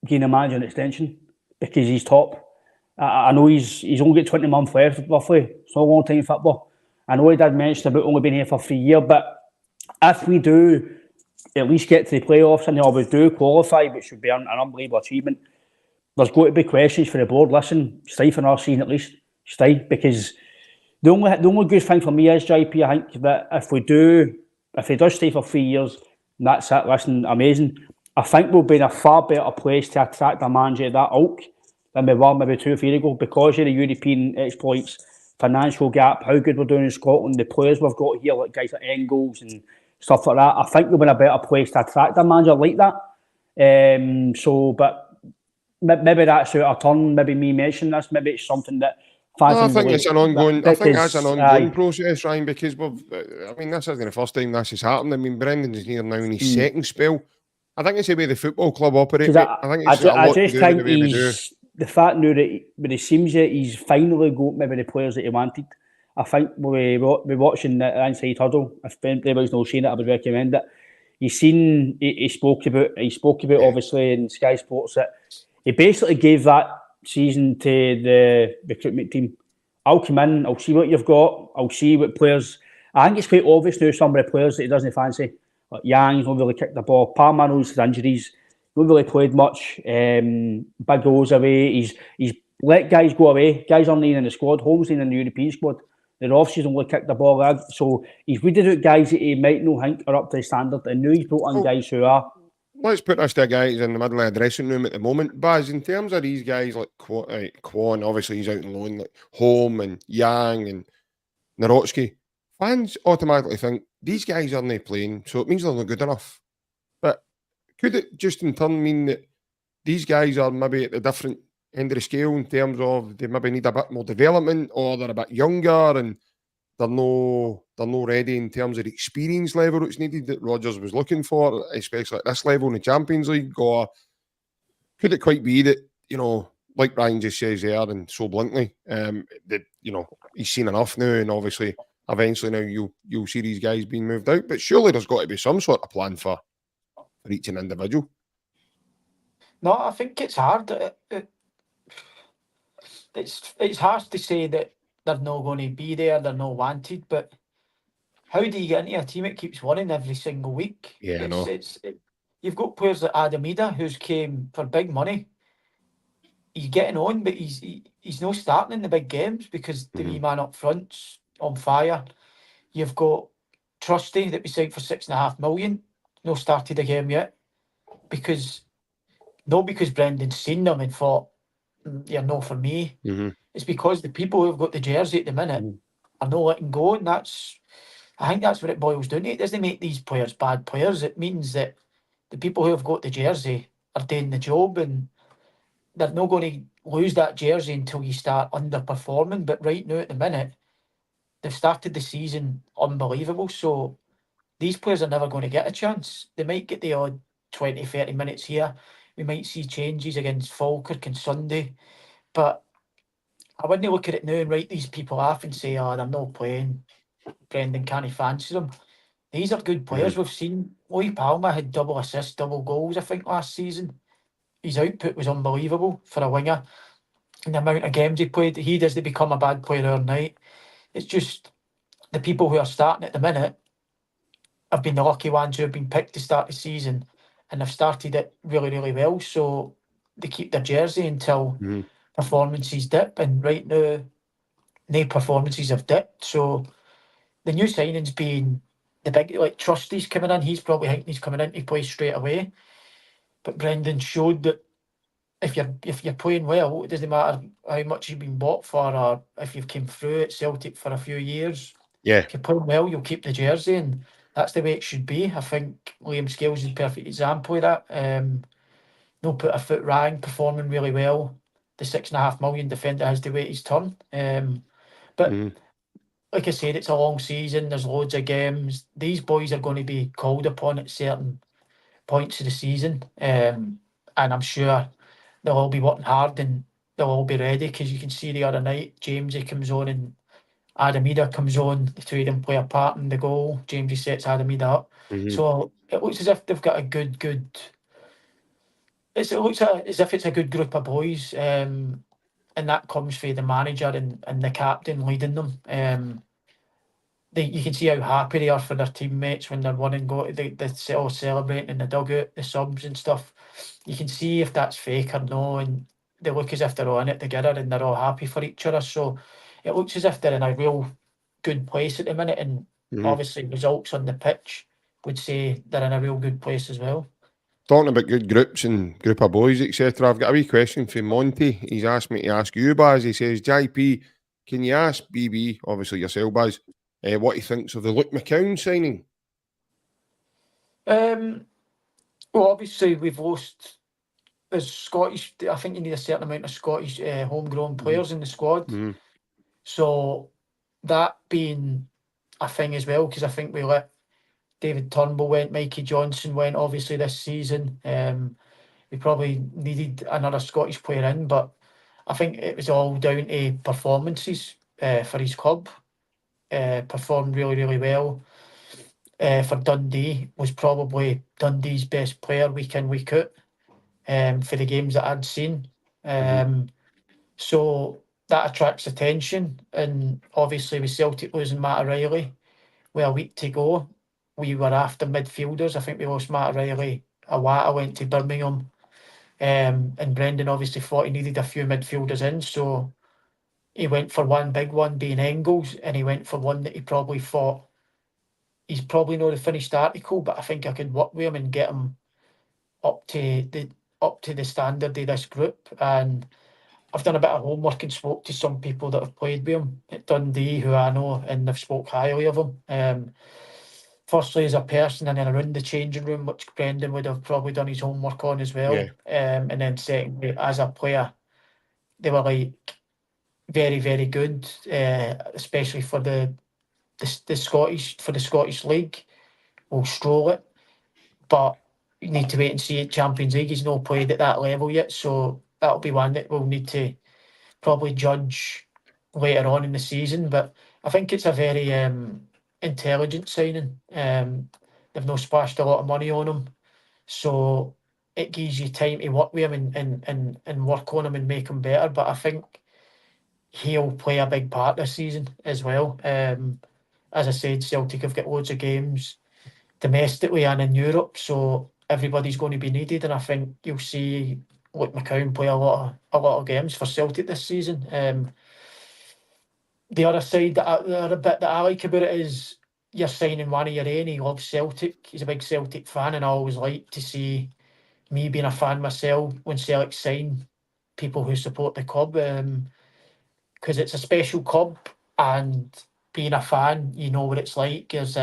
getting a manager an extension because he's top? I know he's only got 20 months left, roughly. It's not a long time in football. I know he did mention about only being here for 3 years, but if we do at least get to the playoffs and we do qualify, which would be an unbelievable achievement, there's got to be questions for the board. Listen, stay for another season at least. Stay, because the only good thing for me is, JP, I think that if he does stay for 3 years, and that's it, listen, amazing. I think we'll be in a far better place to attract a manager of that ilk than we were maybe 2 or 3 years ago, because of the European exploits, financial gap, how good we're doing in Scotland, the players we've got here, like guys like Engels and stuff like that. I think we'll be in a better place to attract a manager like that. But maybe that's out of turn. Maybe me mentioning this. Maybe it's something that fans. I think it's an ongoing. I think that's an ongoing process, Ryan, because this isn't the first time this has happened. I mean, Brendan's here now in his second spell. I think it's the way the football club operate. I just think he's the fact now that when it seems that he's finally got maybe the players that he wanted. I think we're watching the inside huddle. If anybody's not seen it, I would recommend it. you seen he spoke about obviously in Sky Sports that he basically gave that season to the recruitment team. I'll come in, I'll see what you've got, I'll see what players. I think it's quite obvious now some of the players that he doesn't fancy. Like Yang's not really kicked the ball. Palmaro's had injuries, not really played much. Big O's away. He's let guys go away. Guys aren't even in the squad. Holmes ain't in the European squad. The Roths only kicked the ball out. So he's weeded out guys that he might not think are up to standard. And now he's brought on guys who are. Let's put this to a guy who's in the middle of the dressing room at the moment. Baz, in terms of these guys like Kwon, obviously he's out on loan, like Holm and Yang and Narotsky, fans automatically think these guys aren't playing, so it means they're not good enough. But could it just in turn mean that these guys are maybe at the different end of the scale in terms of they maybe need a bit more development, or they're a bit younger and they're no ready in terms of the experience level that's needed that Rodgers was looking for, especially at this level in the Champions League? Or could it quite be that, you know, like Brian just says there and so bluntly, that, you know, he's seen enough now, and obviously eventually now you'll see these guys being moved out, but surely there's got to be some sort of plan for each individual. No, I think it's hard. It's hard to say that they're not going to be there, they're not wanted, but how do you get into a team that keeps winning every single week? Yeah, I know. You've got players like Arne Engels who's came for big money. He's getting on, but he's not starting in the big games because the wee man up front's on fire. You've got Trusty that we signed for 6.5 million, no started a game yet, because Brendan's seen them and thought, you're no for me. It's because the people who've got the jersey at the minute are not letting go, and I think that's what it boils down to. It doesn't make these players bad players. It means that the people who have got the jersey are doing the job, and they're not going to lose that jersey until you start underperforming. But right now, at the minute, they've started the season unbelievable. So these players are never going to get a chance. They might get the odd 20, 30 minutes here. We might see changes against Falkirk and Sunday. But I wouldn't look at it now and write these people off and say, oh, they're not playing. Brendan can't fancy them. These are good players. We've seen Louis Palmer had double assists, double goals, I think, last season. His output was unbelievable for a winger. And the amount of games he played, he doesn't become a bad player overnight. It's just the people who are starting at the minute have been the lucky ones who have been picked to start the season, and they've started it really, really well. So they keep their jersey until performances dip. And right now, no performances have dipped. So the new signings being the big, like Trusty's coming in, he's probably thinking he's coming in to play straight away. But Brendan showed that if you're playing well, it doesn't matter how much you've been bought for, or if you've came through at Celtic for a few years. Yeah. If you're playing well, you'll keep the jersey, and that's the way it should be. I think Liam Scales is a perfect example of that. No put a foot wrong, performing really well. The 6.5 million defender has to wait his turn. But like I said, it's a long season. There's loads of games. These boys are going to be called upon at certain points of the season, and I'm sure they'll all be working hard and they'll all be ready, because you can see the other night, Jamesy comes on and Arne Engels comes on. The two of them play a part in the goal. Jamesy sets Arne Engels up. So it looks as if they've got a good. It looks as if it's a good group of boys, and that comes from the manager and the captain leading them. You can see how happy they are for their teammates when they're winning. They're all celebrating in the dugout, the subs and stuff. You can see if that's fake or no, and they look as if they're all in it together and they're all happy for each other. So it looks as if they're in a real good place at the minute, and obviously results on the pitch would say they're in a real good place as well. Talking about good groups and group of boys, etc., I've got a wee question from Monty. He's asked me to ask you, Baz. He says, JP, can you ask BB, obviously yourself, Baz, what he thinks of the Luke McCowan signing? Well, obviously we've lost as Scottish. I think you need a certain amount of Scottish homegrown players in the squad. So that being a thing as well, because I think we let David Turnbull went, Mikey Johnson went, obviously this season. We probably needed another Scottish player in, but I think it was all down to performances for his club. Performed really, really well. for Dundee was probably Dundee's best player week in, week out, for the games that I'd seen. So that attracts attention, and obviously with Celtic losing Matt O'Reilly with a week to go, we were after midfielders. I think we lost Matt O'Reilly. Awata went to Birmingham, and Brendan obviously thought he needed a few midfielders in, so he went for one big one being Engels, and he went for one that he probably thought he's probably not the finished article, but I think I could work with him and get him up to the standard of this group. And I've done a bit of homework and spoke to some people that have played with him at Dundee who I know, and they've spoke highly of him. Firstly as a person, and then around the changing room, which Brendan would have probably done his homework on as well. Yeah. And then secondly, as a player, they were like very, very good, especially for the Scottish League. We'll stroll it, but you need to wait and see at Champions League. He's not played at that level yet, so that'll be one that we'll need to probably judge later on in the season. But I think it's a very intelligent signing. They've not splashed a lot of money on him, so it gives you time to work with him and work on him and make him better. But I think he'll play a big part this season as well. As I said, Celtic have got loads of games domestically and in Europe, so everybody's going to be needed, and I think you'll see McCowan play a lot of games for Celtic this season. The other side, the other bit that I like about it is you're signing one of your own. He loves Celtic. He's a big Celtic fan, and I always like to see, me being a fan myself, when Celtic sign people who support the club, because it's a special club, and being a fan, you know what it's like. Is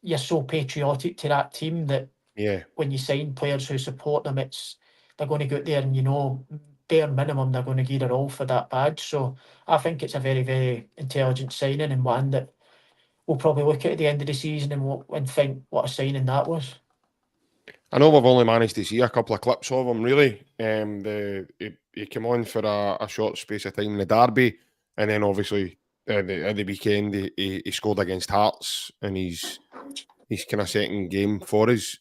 you're so patriotic to that team that when you sign players who support them, they're going to go out there and, you know, bare minimum they're going to give it all for that badge. So I think it's a very, very intelligent signing, and one that we'll probably look at the end of the season and think what a signing that was. I know we've only managed to see a couple of clips of him, really. He came on for a short space of time in the derby, and then obviously at the weekend he scored against Hearts in his kind of second game for us.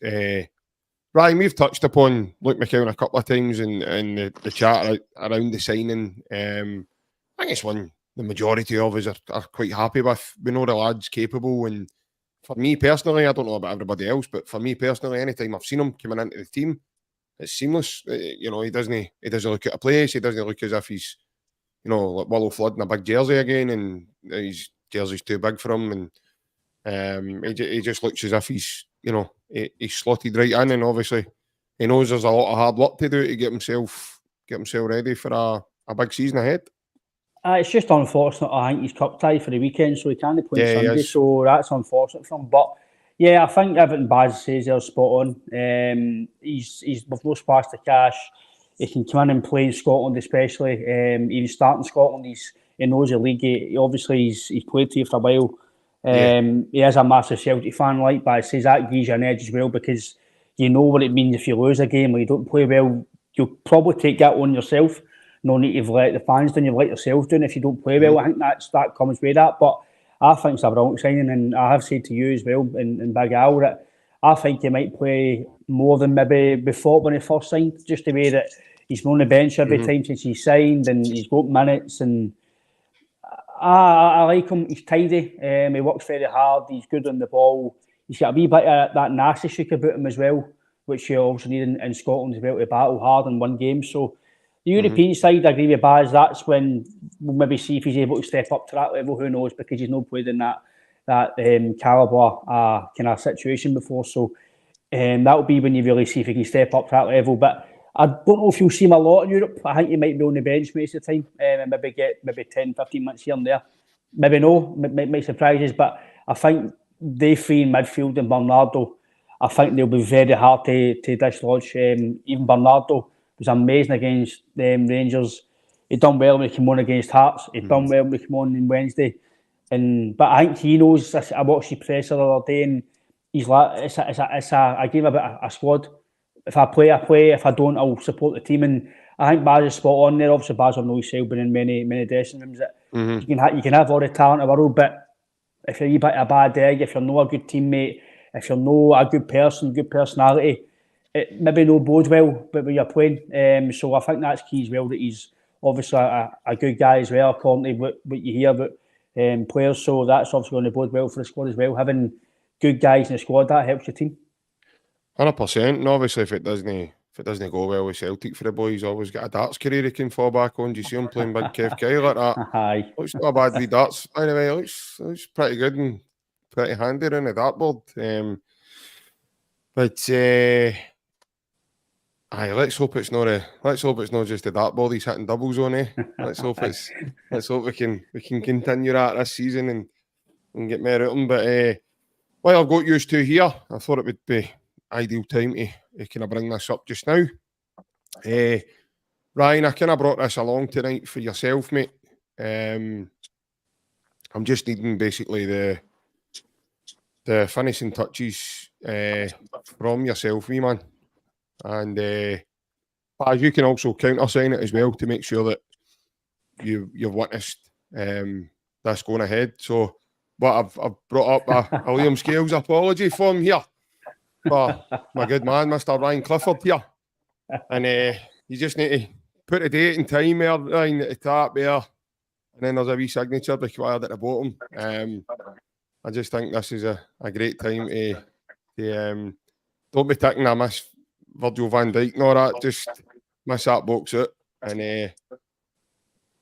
Ryan, we've touched upon Luke McCowan a couple of times in the chat around the signing. I think it's one the majority of us are quite happy with. We know the lad's capable, and for me personally, I don't know about everybody else, but for me personally, anytime I've seen him coming into the team, it's seamless. You know, he doesn't look at a place. He doesn't look as if he's, you know, like Willow Flood in a big jersey again, and his jersey's too big for him, and he just looks as if he's, you know, he's slotted right in, and obviously he knows there's a lot of hard work to do to get himself ready for a big season ahead. It's just unfortunate. I think he's cup tie for the weekend, so he can't play Sunday. So that's unfortunate for him. But yeah, I think everything Baz says there's spot on. He's with no splash to cash. He can come in and play in Scotland, especially. Even starting Scotland, he knows the league. He's played here for a while. He is a massive Celtic fan, like, but it says that gives you an edge as well, because you know what it means if you lose a game or you don't play well. You'll probably take that on yourself. No need to let the fans down, you let yourself down if you don't play well. I think that comes with that. But I think it's a brilliant signing, and I have said to you as well in Big Al that I think he might play more than maybe before when he first signed, just the way that he's been on the bench every time since he signed, and he's got minutes, and I like him. He's tidy, he works very hard, he's good on the ball, he's got a wee bit of that nasty streak about him as well, which you also need in Scotland as well, to battle hard and win games. So the European side, I agree with Baz, that's when we'll maybe see if he's able to step up to that level. Who knows, because he's not played in that calibre kind of situation before. So that'll be when you really see if he can step up to that level. But I don't know if you'll see him a lot in Europe. I think he might be on the bench most of the time, and maybe get 10, 15 minutes here and there. Maybe no, might surprise us. But I think they three in midfield and Bernardo, I think they'll be very hard to dislodge. Even Bernardo was amazing against Rangers. He done well when he came on against Hearts. He done well when he came on Wednesday. But I think he knows. I watched the presser the other day, and he's like, I gave him a bit of a squad. If I play, I play. If I don't, I'll support the team. And I think Baz is spot on there. Obviously, Baz will know himself, been in many dressing rooms. That you can have all the talent in the world, but if you're a bit of a bad egg, if you're not a good teammate, if you're not a good person, good personality, it maybe no bodes well but when you're playing. So I think that's key as well, that he's obviously a good guy as well, according to what you hear about players. So that's obviously going to bode well for the squad as well. Having good guys in the squad, that helps your team. 100%. And obviously, if it doesn't go well with Celtic for the boys, he's always got a darts career he can fall back on. Do you see him playing Big Kev Kyle like that? Aye. Looks not a bad wee darts. Anyway, looks pretty good and pretty handy around the dartboard. Aye, let's hope it's not just the dartboard he's hitting doubles on. Let's hope we can continue that this season and get more out of him. But while I've got used to here, I thought it would be ideal time to kind of bring this up just now. Ryan, I kind of brought this along tonight for yourself, mate. I'm just needing basically the finishing touches from yourself, wee man. And as you can also countersign it as well to make sure that you've witnessed this going ahead. So what I've brought up a Liam Scales apology form here for my good man, Mr. Ryan Clifford here. And you just need to put a date and time there, Ryan, at the top there. And then there's a wee signature required at the bottom. I just think this is a great time to don't be taking a miss Virgil van Dijk and all that, just miss that box out. And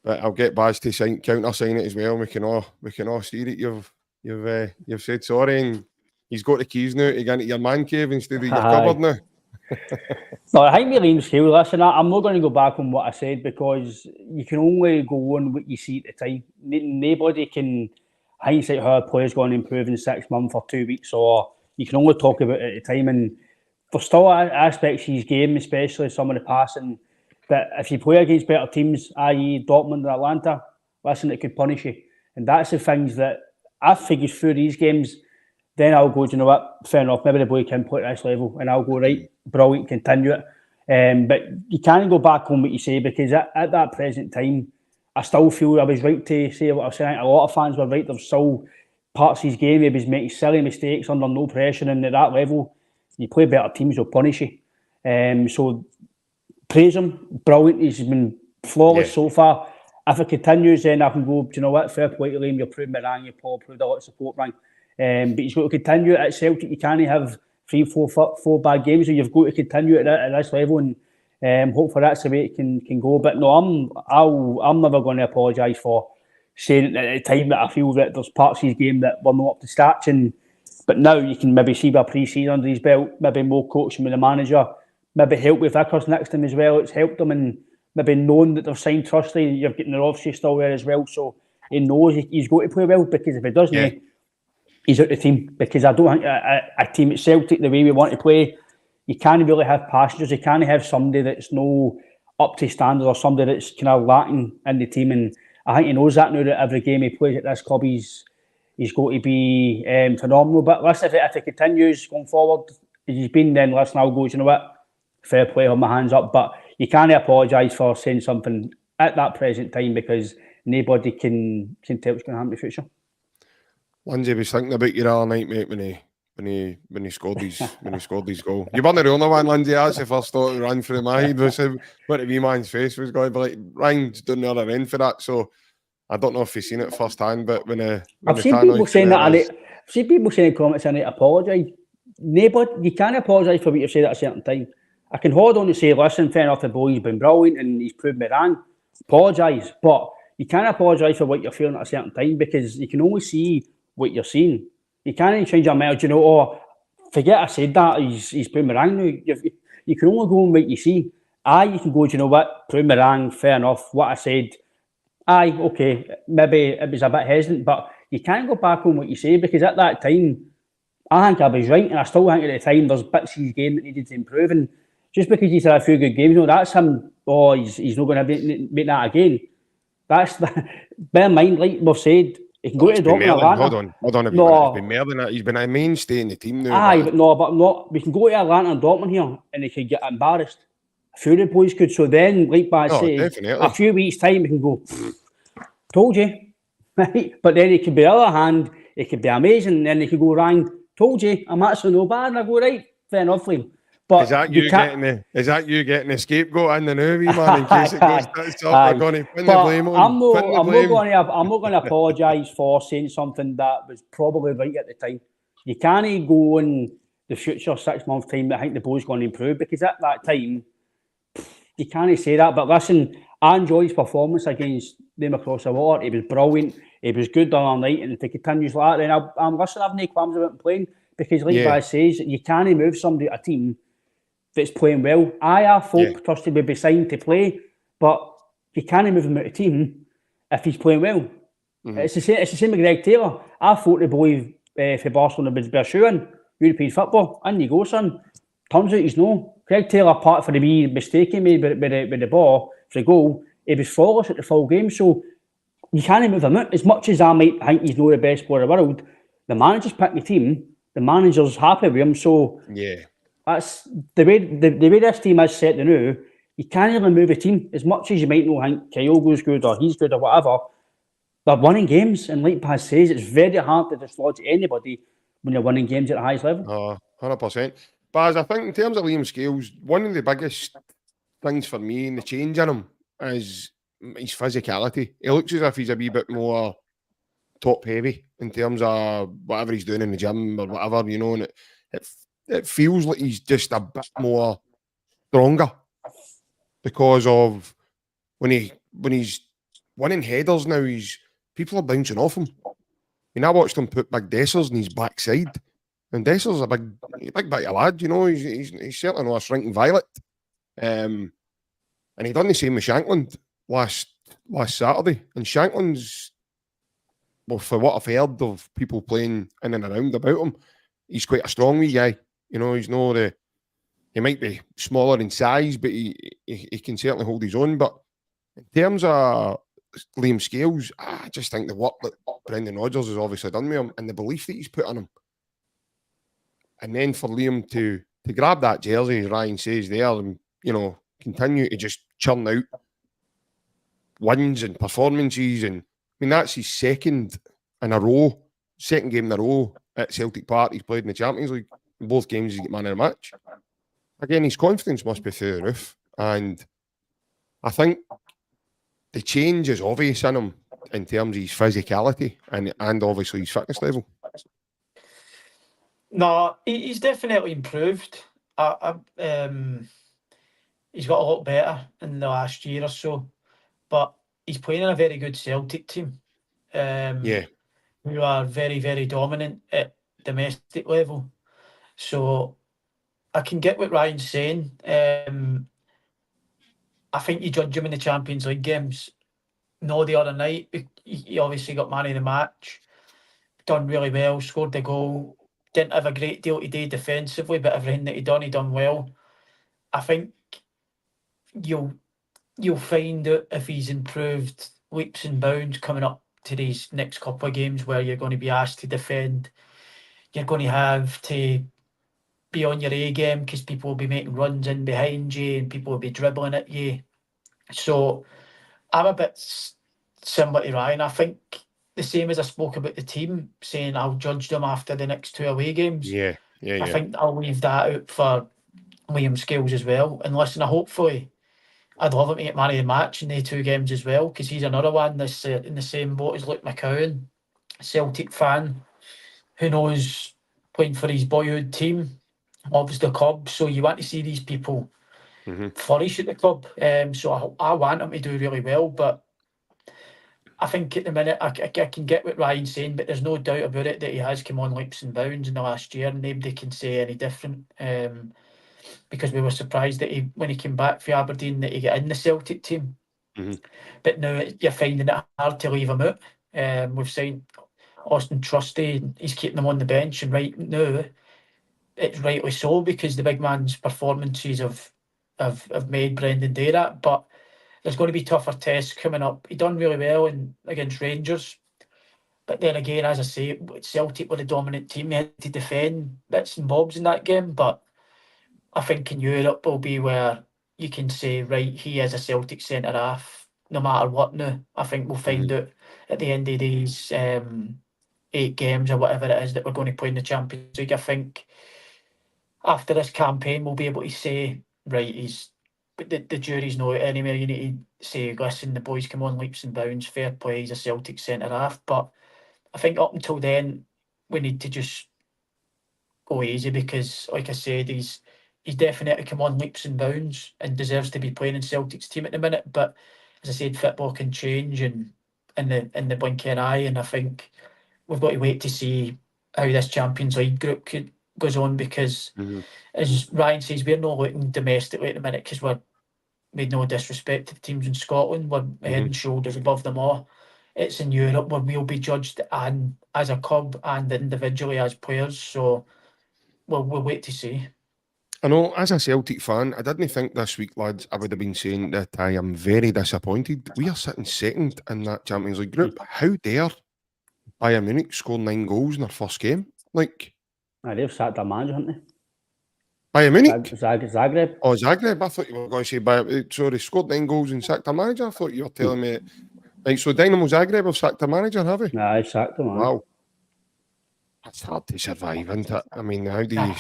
but I'll get Baz to counter-sign it as well. We can all see that you've said sorry, and he's got the keys now to get into your man cave instead of your cupboard now. No, I think Liam Scales, listen, I'm not going to go back on what I said, because you can only go on what you see at the time. Nobody can hindsight how a player's going to improve in 6 months or 2 weeks, or you can only talk about it at the time. And there's still aspects of his game, especially some of the passing, that if you play against better teams, i.e. Dortmund and Atlanta, listen, it could punish you. And that's the things that I've figured through these games. Then I'll go, do you know what, fair enough, maybe the boy can play at this level, and I'll go, right, brilliant, continue it. But you can't go back on what you say, because at that present time, I still feel I was right to say what I was saying. A lot of fans were right. There's still parts of his game, he was making silly mistakes under no pressure, and at that level, you play better teams, they'll punish you. So praise him, brilliant. He's been flawless so far. If it continues, then I can go, do you know what, fair play to Liam, you're proving me wrong, you've proved a lot of support, Ryan. But he's got to continue at Celtic. You can't have 3-4 bad games, so you've got to continue at this level, and hopefully that's the way it can go. But no, I'm never going to apologise for saying at the time that I feel that there's parts of his game that were not up to scratch. But now you can maybe see a pre-season under his belt, maybe more coaching with the manager, maybe help with Vickers next to him as well. It's helped him, and maybe knowing that they've signed Trusty, you're getting their offside still there as well. So he knows he's got to play well, because if he doesn't, he's out the team. Because I don't think a team at Celtic, the way we want to play, you can't really have passengers. You can't have somebody that's no up to standard, or somebody that's kind of lacking in the team. And I think he knows that now, that every game he plays at this club, he's got to be phenomenal. But listen, if it continues going forward, as he's been, then listen, I'll go, you know what, fair play, hold my hands up. But you can't apologise for saying something at that present time, because nobody can tell what's going to happen in the future. Lindsay was thinking about you all night, mate, when he scored his goal. You weren't the only one, Lindsay. That's the first thought that ran through my head, was what the wee man's face was going to be like. Ryan's doing the other end for that, so I don't know if you've seen it firsthand, but I've seen people saying that. I've seen people saying in comments, I need to apologise. You can't apologise for what you've said at a certain time. I can hold on to say, listen, fair enough, the boy's been brilliant and he's proved me wrong. Apologise, but you can't apologise for what you're feeling at a certain time, because you can only see what you're seeing. You can't change your mind, you know, or forget I said that, he's proved me wrong now. You can only go on what you see. You can go, do you know what, prove me wrong, fair enough, what I said, okay, maybe it was a bit hesitant, but you can't go back on what you say, because at that time, I think I was right, and I still think at the time there's bits of his game that needed to improve, and just because he's had a few good games, no, that's him, he's not going to make that again. Bear in mind, like we've said, he can go to Dortmund. Hold on. He's been more than that. He's been a mainstay in the team now. We can go to Atlanta and Dortmund here, and he could get embarrassed. A few of the boys could. So then, like Baz said, a few weeks' time, we can go, told you. Right? But then he could, on the other hand, He could be amazing, and then he could go, Ryan, told you, I'm actually no bad, and I go, right, fair enough for him. But is that you getting the scapegoat in the new wee man in case it goes tits up? They're going to pin the blame on. I'm not going to apologise for saying something that was probably right at the time. You can't go in the future 6 months' time that I think the boy's going to improve, because at that time you can't say that. But listen, I enjoyed his performance against them across the water. He was brilliant. He was good the other night, and if he continues like that, then I'm listening. I've no qualms about playing, because like Baz says, you can't move somebody a team that's playing well. I folk trusted would be signed to play, but you can't move him out of the team if he's playing well. It's the same with Greg Taylor. I thought the boy for Barcelona was pursuing European football, and you go, son. Turns out he's no. Greg Taylor, apart for the wee mistake he made with the ball for the goal, he was flawless at the full game. So you can't move him out. As much as I might think he's not the best player in the world, the manager's picking the team. The manager's happy with him. So that's the way this team is set now. You can't even move a team. As much as you might not think Kyogo's good or he's good or whatever, they're winning games. And like Paz says, it's very hard to dislodge anybody when you're winning games at the highest level. 100%. Baz, I think in terms of Liam Scales, one of the biggest things for me in the change in him is his physicality. He looks as if he's a wee bit more top heavy in terms of whatever he's doing in the gym or whatever, you know, and it feels like he's just a bit more stronger because of when he's winning headers now, people are bouncing off him. I mean, I watched him put big dessers in his backside. And Desser's a big bit of lad, you know. He's certainly not a shrinking violet. And he done the same with Shankland last Saturday. And Shankland's, well, for what I've heard of people playing in and around about him, he's quite a strong wee guy. You know, he's not he might be smaller in size, but he can certainly hold his own. But in terms of Liam Scales, I just think the work that Brendan Rodgers has obviously done with him and the belief that he's put in him. And then for Liam to grab that jersey, as Ryan says there, and, you know, continue to just churn out wins and performances. And, I mean, that's his second game in a row at Celtic Park. He's played in the Champions League. In both games, he's got man of the match. Again, his confidence must be through the roof. And I think the change is obvious in him in terms of his physicality and obviously his fitness level. No, he's definitely improved. He's got a lot better in the last year or so, but he's playing in a very good Celtic team. Who are very, very dominant at domestic level. So I can get what Ryan's saying. I think you judge him in the Champions League games. No, the other night, he obviously got man of the match, done really well, scored the goal. Didn't have a great deal to do defensively, but everything that he done well. I think you'll find out if he's improved leaps and bounds coming up to these next couple of games where you're going to be asked to defend. You're going to have to be on your A game because people will be making runs in behind you and people will be dribbling at you. So I'm a bit similar to Ryan. I think the same as I spoke about the team, saying I'll judge them after the next 2 away games. I think I'll leave that out for Liam Scales as well. And listen, hopefully, I'd love him to get man of the match in the 2 games as well, because he's another one that's in the same boat as Luke McCowan, Celtic fan, who knows playing for his boyhood team, loves the club. So you want to see these people flourish at the club. So I want him to do really well, but I think at the minute I can get what Ryan's saying, but there's no doubt about it that he has come on leaps and bounds in the last year. Nobody can say any different, because we were surprised that when he came back for Aberdeen that he got in the Celtic team. But now you're finding it hard to leave him out. We've signed Austin Trusty, he's keeping him on the bench, and right now it's rightly so, because the big man's performances have made Brendan do that. But there's going to be tougher tests coming up. He done really well against Rangers. But then again, as I say, Celtic were the dominant team. They had to defend bits and bobs in that game. But I think in Europe will be where you can say, right, he is a Celtic centre-half, no matter what now. I think we'll find out at the end of these 8 games or whatever it is that we're going to play in the Champions League. I think after this campaign, we'll be able to say, right, but the jury's not out anywhere. You need to say, listen, the boys come on leaps and bounds, fair play, he's a Celtic centre-half. But I think up until then, we need to just go easy because, like I said, he's definitely come on leaps and bounds and deserves to be playing in Celtic's team at the minute. But as I said, football can change and in the blink of an eye, and I think we've got to wait to see how this Champions League group goes on because, as Ryan says, we're not looking domestically at the minute because we're, with no disrespect to the teams in Scotland, we're head and shoulders above them all. It's in Europe where we'll be judged and as a club and individually as players. So we'll wait to see. I know, as a Celtic fan, I didn't think this week, lads, I would have been saying that I am very disappointed. We are sitting second in that Champions League group. How dare Bayern Munich score 9 goals in their first game? Like, they've sacked their manager, haven't they? Bayern Munich? Zagreb. Oh, Zagreb. I thought you were going to say Bayern. Sorry, scored 9 goals and sacked their manager. I thought you were telling me. Right, so Dynamo Zagreb have sacked their manager, have they? Nah, they sacked them. Wow. That's hard to survive, isn't it? I mean, how do you,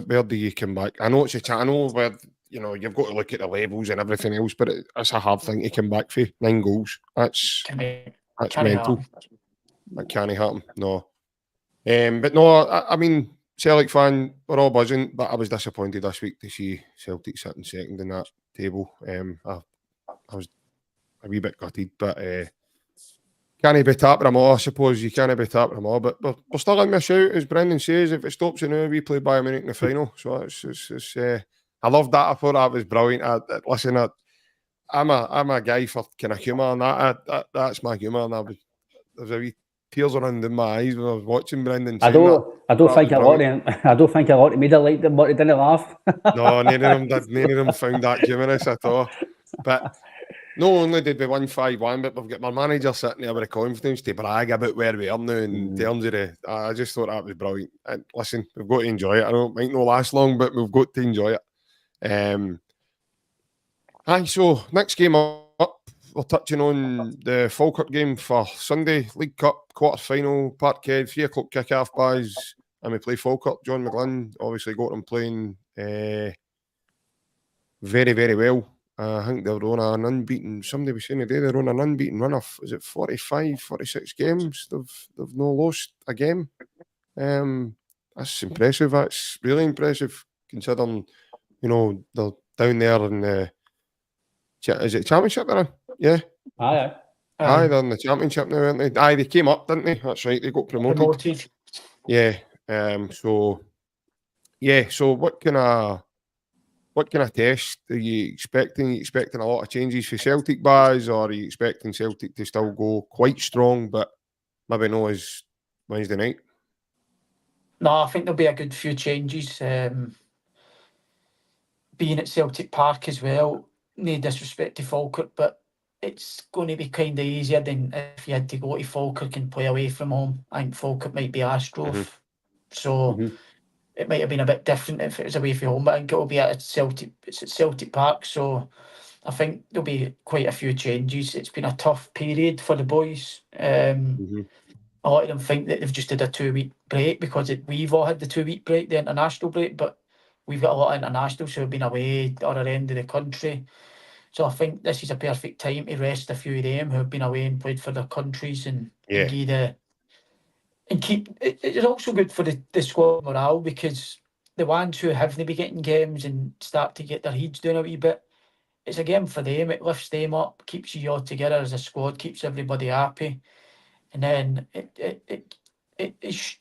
where do you come back? I know it's a channel where, you know, you've got to look at the levels and everything else, but it's a hard thing to come back for. 9 goals. That's mental. That can't happen. No. But no, I mean, Celtic fan, we're all buzzing, but I was disappointed this week to see Celtic sitting second in that table. I was a wee bit gutted, but can't be tapping them all. I suppose you can't be tapping them all, but we're still in my shout, as Brendan says. If it stops you now, we play Bayern Munich in the final. So it's I loved that. I thought that was brilliant. Listen, I'm a guy for kind of humour, and that's my humour. And there's a wee tears around in my eyes when I was watching Brendan. I don't think a lot of media liked them, but they didn't laugh. No, none of them found that humorous at all. But not only did we win 5-1, but we've got my manager sitting there with the confidence to brag about where we are now in terms of I just thought that was brilliant. And listen, we've got to enjoy it. I know it might not last long, but we've got to enjoy it. So next game up, we're touching on the Falkirk game for Sunday, League Cup, quarter-final, Parkhead, 3 o'clock kick-off, boys, and we play Falkirk. John McGlynn obviously got them playing very, very well. I think they're on an unbeaten, somebody was saying today, they're on an unbeaten run of, is it 45, 46 games? They've not lost a game. That's impressive. That's really impressive, considering, you know, they're down there in the, is it Championship they're in? Yeah. Aye, they're in the Championship now, aren't they? Aye, they came up, didn't they? That's right, they got promoted. Yeah. So what kind of test are you expecting? Are you expecting a lot of changes for Celtic, boys, or are you expecting Celtic to still go quite strong, but maybe not as Wednesday night? No, I think there'll be a good few changes. Being at Celtic Park as well, no disrespect to Falkirk, but it's going to be kind of easier than if you had to go to Falkirk and play away from home. I think Falkirk might be Astro, so it might have been a bit different if it was away from home, but I think it'll be at Celtic. It's at Celtic Park, so I think there'll be quite a few changes. It's been a tough period for the boys. A lot of them think that they've just had a 2-week break because we've all had the 2-week break, the international break, but we've got a lot of internationals who have been away at the other end of the country. So I think this is a perfect time to rest a few of them who have been away and played for their countries and keep. It's also good for the squad morale because the ones who haven't been getting games and start to get their heads down a wee bit, it's a game for them. It lifts them up, keeps you all together as a squad, keeps everybody happy, and then it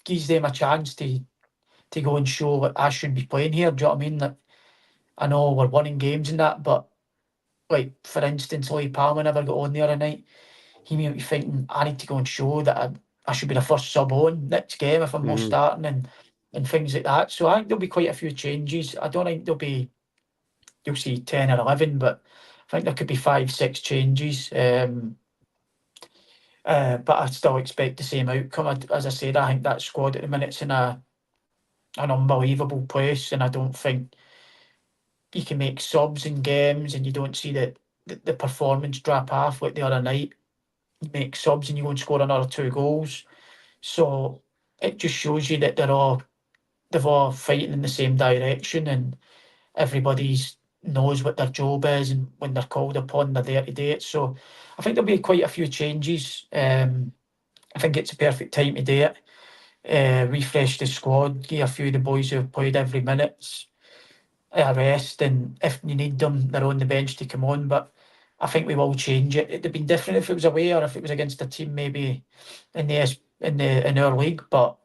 gives them a chance to go and show what I should be playing here. Do you know what I mean? Like, I know we're winning games and that, but like for instance, Lee Palmer never got on the other night. He may be thinking, I need to go and show that I should be the first sub on next game if I'm not starting and things like that. So I think there'll be quite a few changes. I don't think you'll see 10 or 11, but I think there could be 5, 6 changes. But I still expect the same outcome. As I said, I think that squad at the minute's in an unbelievable place, and I don't think you can make subs in games and you don't see the performance drop off like the other night. You make subs and you go and score another 2 goals. So it just shows you that they're all fighting in the same direction, and everybody's knows what their job is, and when they're called upon, they're there to do it. So I think there'll be quite a few changes. I think it's a perfect time to do it. Refresh the squad, give a few of the boys who have played every minute a rest, and if you need them, they're on the bench to come on. But I think we will change it. It'd have been different if it was away or if it was against a team maybe in our league. But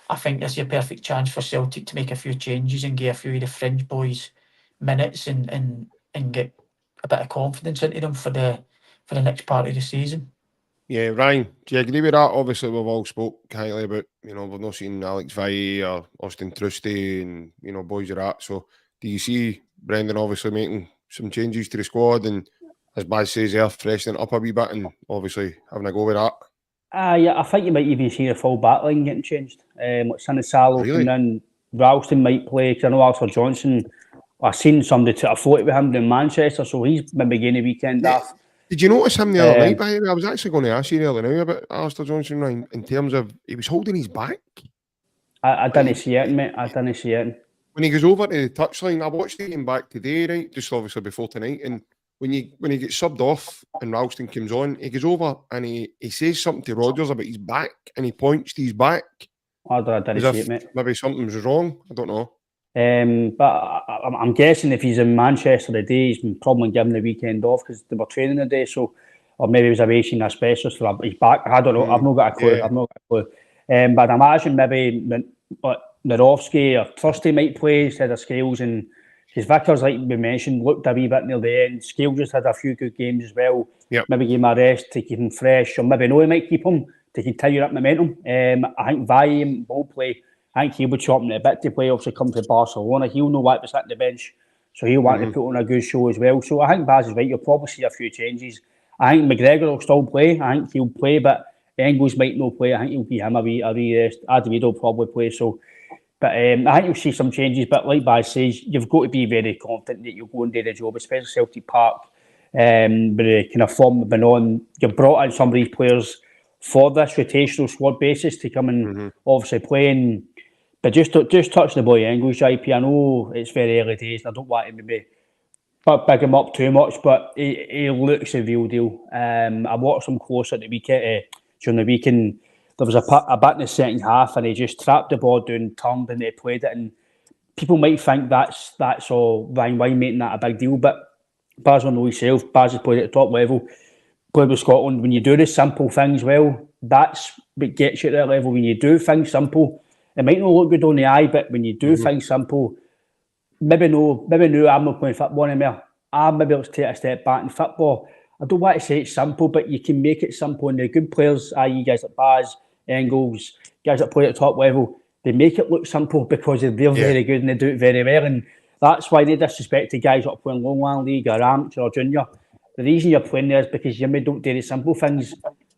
I think this is a perfect chance for Celtic to make a few changes and give a few of the fringe boys minutes and get a bit of confidence into them for the next part of the season. Yeah, Ryan, do you agree with that? Obviously, we've all spoke highly about, we've not seen Alex Vai or Austin Trusty and, boys of that. So do you see Brendan obviously making some changes to the squad and, as Baz says there, freshening it up a wee bit and obviously having a go with that? Yeah, I think you might even see the full back line getting changed. Like Sinisalo coming in, Ralston might play, because I know Arthur Johnson, I've seen somebody took a photo with him in Manchester, so he's maybe getting a weekend off. Did you notice him the other night, by the way? I was actually going to ask you the other night about Alistair Johnson, Ryan, in terms of he was holding his back. I didn't see it, mate. I didn't see it. When he goes over to the touchline, I watched the game back today, right? Just obviously before tonight, and when he gets subbed off and Ralston comes on, he goes over and he says something to Rodgers about his back, and he points to his back. I didn't see it, mate. Maybe something's wrong. I don't know. But I'm guessing if he's in Manchester today, he's been probably given the weekend off because they were training today. So, or maybe he was away seeing a specialist for his back. I don't know. I've not got a clue. Yeah. But I imagine maybe Mirovski or Trusty might play instead of Scales, and because Vickers, like we mentioned, looked a wee bit near the end. Scales just had a few good games as well. Yep. Maybe give him a rest to keep him fresh, or maybe he might keep him to continue that momentum. I think Vai will play. I think he'll be chopping it a bit to play. Obviously, come to Barcelona, he'll know what to sit on the bench, so he'll want to put on a good show as well. So I think Baz is right. You'll probably see a few changes. I think McGregor will still play. I think he'll play, but Engels might not play. I think he'll be him a wee rest. Adrian will probably play. So, but I think you'll see some changes. But like Baz says, you've got to be very confident that you'll go and do the job, especially Celtic Park. But the kind of form been on, you've brought in some of these players for this rotational squad basis to come and obviously playing. But just touch the boy Engels, JP. I know it's very early days, and I don't want to maybe big him up too much, but he looks a real deal. I watched him close at the weekend during the weekend. There was a bit in the second half, and he just trapped the ball down, turned, and he played it. And people might think that's all Ryan White making that a big deal, but Baz will know himself. Baz has played at the top level, played with Scotland. When you do the simple things well, that's what gets you at that level. When you do things simple, it might not look good on the eye, but when you do things simple, maybe I'm not playing football anymore. Maybe let's take a step back in football. I don't want to say it's simple, but you can make it simple. And the good players, i.e. guys like Baz, Engels, guys that play at the top level, they make it look simple because they're very good and they do it very well. And that's why they disrespect the guys that are playing Lowland League or amateur or junior. The reason you're playing there is because you don't do the simple things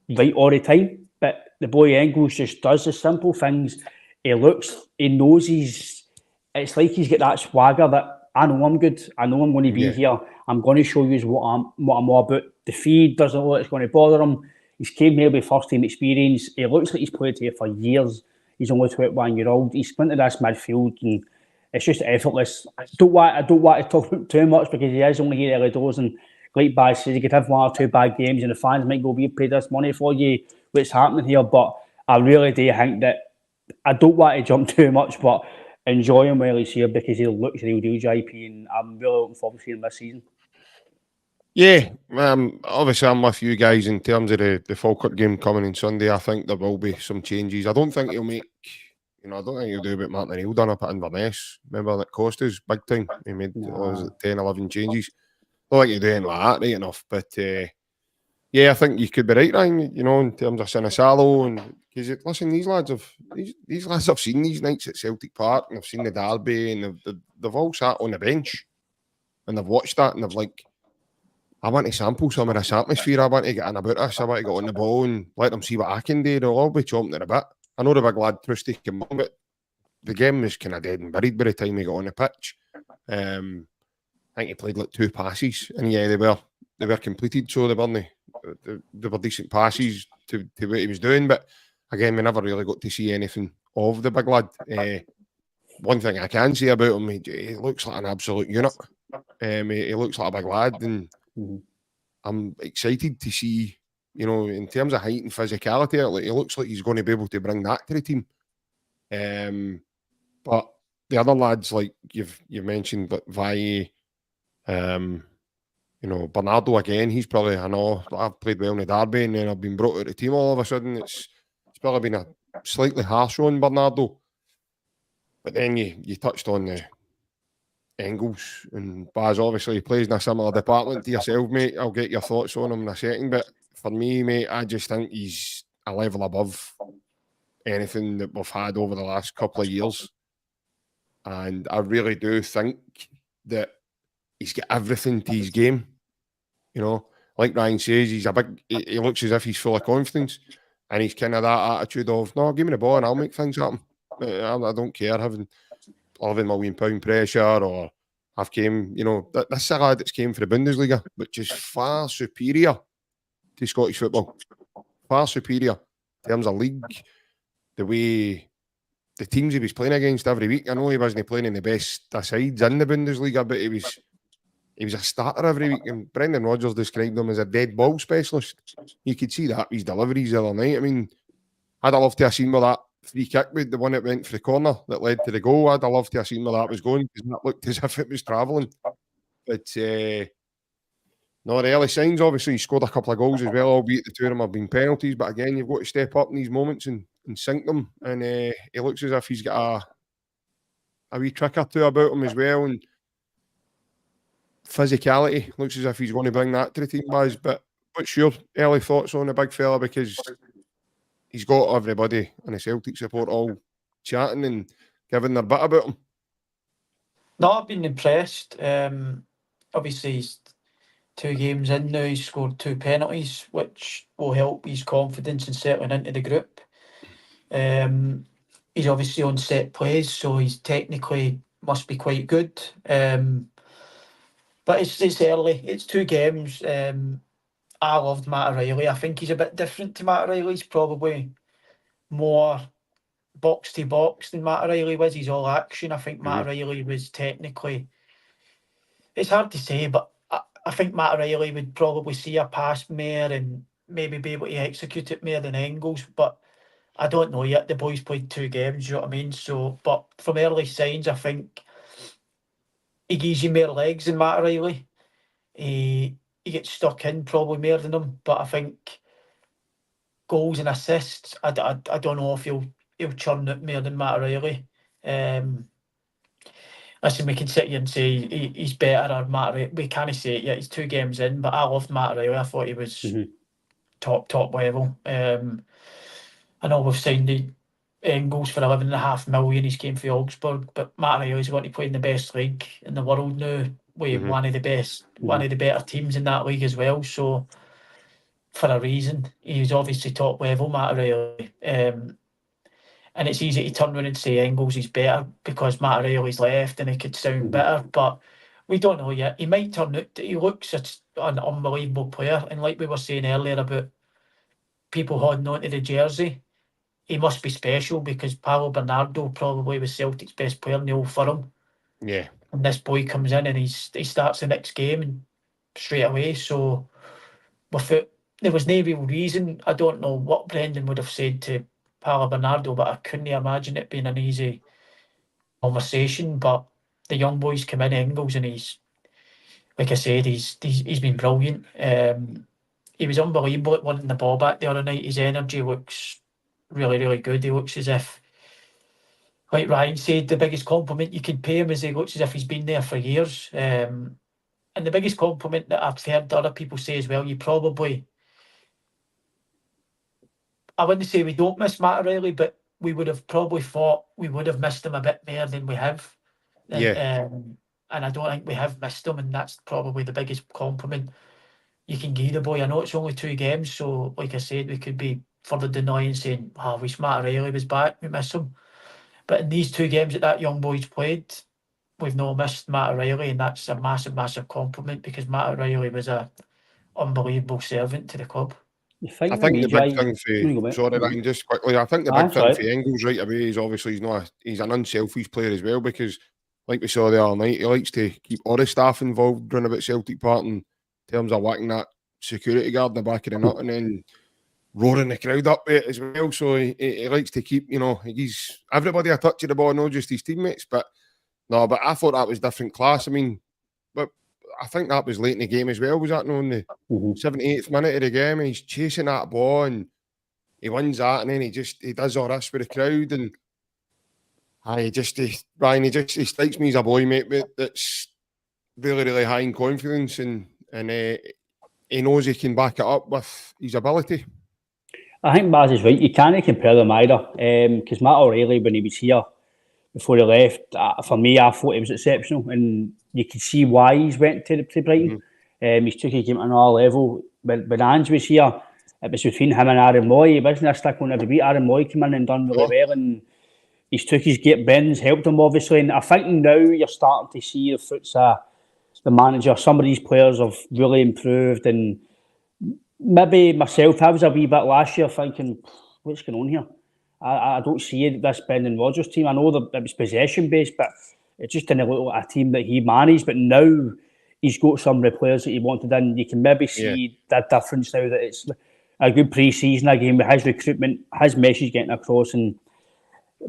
right all the time. But the boy Engels just does the simple things. He knows it's like he's got that swagger that I know I'm good. I know I'm going to be here. I'm going to show you what I'm all about. The feed doesn't look like it's going to bother him. He's came here with first team experience. He looks like he's played here for years. He's only 21-year-old. He's sprinted this midfield and it's just effortless. I don't want to talk about too much because he is only here early doors, and like Baz says, he could have one or two bad games and the fans might go, we paid this money for you. What's happening here? But I really do think that I don't want to jump too much, but enjoy him while he's here because he looks real deal, JP, and I'm really looking forward to seeing him this season. Yeah, obviously I'm with you guys in terms of the Falkirk game coming on Sunday. I think there will be some changes. I don't think he'll make, I don't think he'll do what Martin O'Neill done up at Inverness. Remember that cost us big time? He made 10, 11 changes. I don't think he'll do anything like that, right enough. But yeah, I think you could be right, Ryan, in terms of Sinisalo. And because listen, these lads have seen these nights at Celtic Park and they've seen the derby and they've all sat on the bench and they've watched that and they've like, I want to sample some of this atmosphere. I want to get in about this. I want to get on the ball and let them see what I can do. They'll all be chomping at a bit. I know the big lad Trusty came on, but the game was kind of dead and buried by the time he got on the pitch. I think he played like 2 passes, and yeah, they were completed. So they were decent passes to what he was doing. But again, we never really got to see anything of the big lad. One thing I can say about him, he looks like an absolute unit. He looks like a big lad, and I'm excited to see, you know, in terms of height and physicality, like, he looks like he's going to be able to bring that to the team. But the other lads, like you've mentioned, like Valle, you know, Bernardo again, he's probably, I know, I've played well in the derby and then I've been brought out of the team all of a sudden. It's probably been a slightly harsh on Bernardo. But then you touched on the Engels, and Baz obviously plays in a similar department to yourself, mate. I'll get your thoughts on him in a second. But for me, mate, I just think he's a level above anything that we've had over the last couple of years. And I really do think that he's got everything to his game. You know, like Ryan says, he looks as if he's full of confidence, and he's kind of that attitude of, no, give me the ball and I'll make things happen. I don't care having £11 million pressure, or I've came, you know, this is a lad that's came for the Bundesliga, which is far superior to Scottish football. Far superior in terms of league, the way the teams he was playing against every week. I know he wasn't playing in the best sides in the Bundesliga, but he was a starter every week. And Brendan Rodgers described him as a dead ball specialist. You could see that his deliveries the other night. I mean, I'd have loved to have seen where that free kick with the one that went for the corner that led to the goal. I'd have loved to have seen where that was going, because that looked as if it was travelling. But no, the early signs, obviously, he scored a couple of goals as well, albeit the two of them have been penalties. But again, you've got to step up in these moments and sink them. And he looks as if he's got a wee trick or two about him as well. And physicality, looks as if he's going to bring that to the team, Baz. But what's your early thoughts on the big fella? Because he's got everybody and the Celtic support all chatting and giving their bit about him. No, I've been impressed. Obviously, he's 2 games in now, he's scored 2 penalties, which will help his confidence in settling into the group. He's obviously on set plays, so he's technically must be quite good. But it's early. It's 2 games. I loved Matt O'Reilly. I think he's a bit different to Matt O'Reilly. He's probably more box to box than Matt O'Reilly was. He's all action. I think Matt O'Reilly was technically... It's hard to say, but I think Matt O'Reilly would probably see a pass more and maybe be able to execute it more than Engels. But I don't know yet. The boys played 2 games, you know what I mean? So, but from early signs, I think he gives you more legs than Matt O'Reilly. He gets stuck in probably more than him, but I think goals and assists, I don't know if he'll churn it more than Matt O'Reilly. Listen, we can sit here and say he's better or Matt O'Reilly. We can't say it yet. He's 2 games in, but I loved Matt O'Reilly. I thought he was top level. I know we've signed the Engels for 11.5 million. He's came for Augsburg, but Matt O'Reilly's going to play in the best league in the world now. With one of the best, one of the better teams in that league as well. So, for a reason, he's obviously top level, Matt O'Reilly. And it's easy to turn around and say Engels is better because Matt O'Reilly's left and he could sound better, but we don't know yet. He might turn out. He looks an unbelievable player, and like we were saying earlier about people holding on to the jersey, he must be special because Paolo Bernardo probably was Celtic's best player in the Old Firm. Yeah. And this boy comes in and he starts the next game and straight away. So without, there was no real reason. I don't know what Brendan would have said to Paolo Bernardo, but I couldn't imagine it being an easy conversation. But the young boys come in, Engels, and he's, like I said, he's been brilliant. He was unbelievable at winning the ball back the other night. His energy looks really, really good. He looks as if, like Ryan said, the biggest compliment you can pay him is he looks as if he's been there for years. And the biggest compliment that I've heard other people say as well, I wouldn't say we don't miss Matt O'Reilly, but we would have probably thought we would have missed him a bit more than we have. And I don't think we have missed him, and that's probably the biggest compliment you can give the boy. I know it's only 2 games, so like I said, we could be further denying saying, I wish Matt O'Reilly was back, we miss him. But in these 2 games that young boy's played, we've not missed Matt O'Reilly, and that's a massive, massive compliment because Matt O'Reilly was an unbelievable servant to the club. I think the big thing for sorry, Ryan, just quickly. I think the big thing for Engels right away is obviously he's an unselfish player as well, because like we saw the other night, he likes to keep all the staff involved round about Celtic Park in terms of whacking that security guard in the back of the nut and then roaring the crowd up with it as well. So he likes to keep, he's everybody a touch of the ball, not just his teammates. But no, but I thought that was different class. I mean, but I think that was late in the game as well. Was that no in the 78th minute of the game? And he's chasing that ball and he wins that, and then he does all this with the crowd, and he strikes me as a boy, mate, that's really, really high in confidence, and he knows he can back it up with his ability. I think Baz is right. You can't compare them either, because Matt O'Reilly, when he was here before he left, for me, I thought he was exceptional, and you could see why he's went to Brighton. He's took his game to another level. When Ange was here, it was between him and Aaron Moy. He wasn't a stick on every beat. Aaron Moy came in and done really well, and he's took his gate. Ben's helped him, obviously, and I think now you're starting to see the fruits of the manager. Some of these players have really improved, and maybe myself, I was a wee bit last year thinking, what's going on here? I don't see this Brendan Rodgers team. I know that it was possession-based, but it just didn't look like a team that he managed. But now he's got some of the players that he wanted in. You can maybe see that difference now, that it's a good pre-season again with his recruitment, his message getting across. And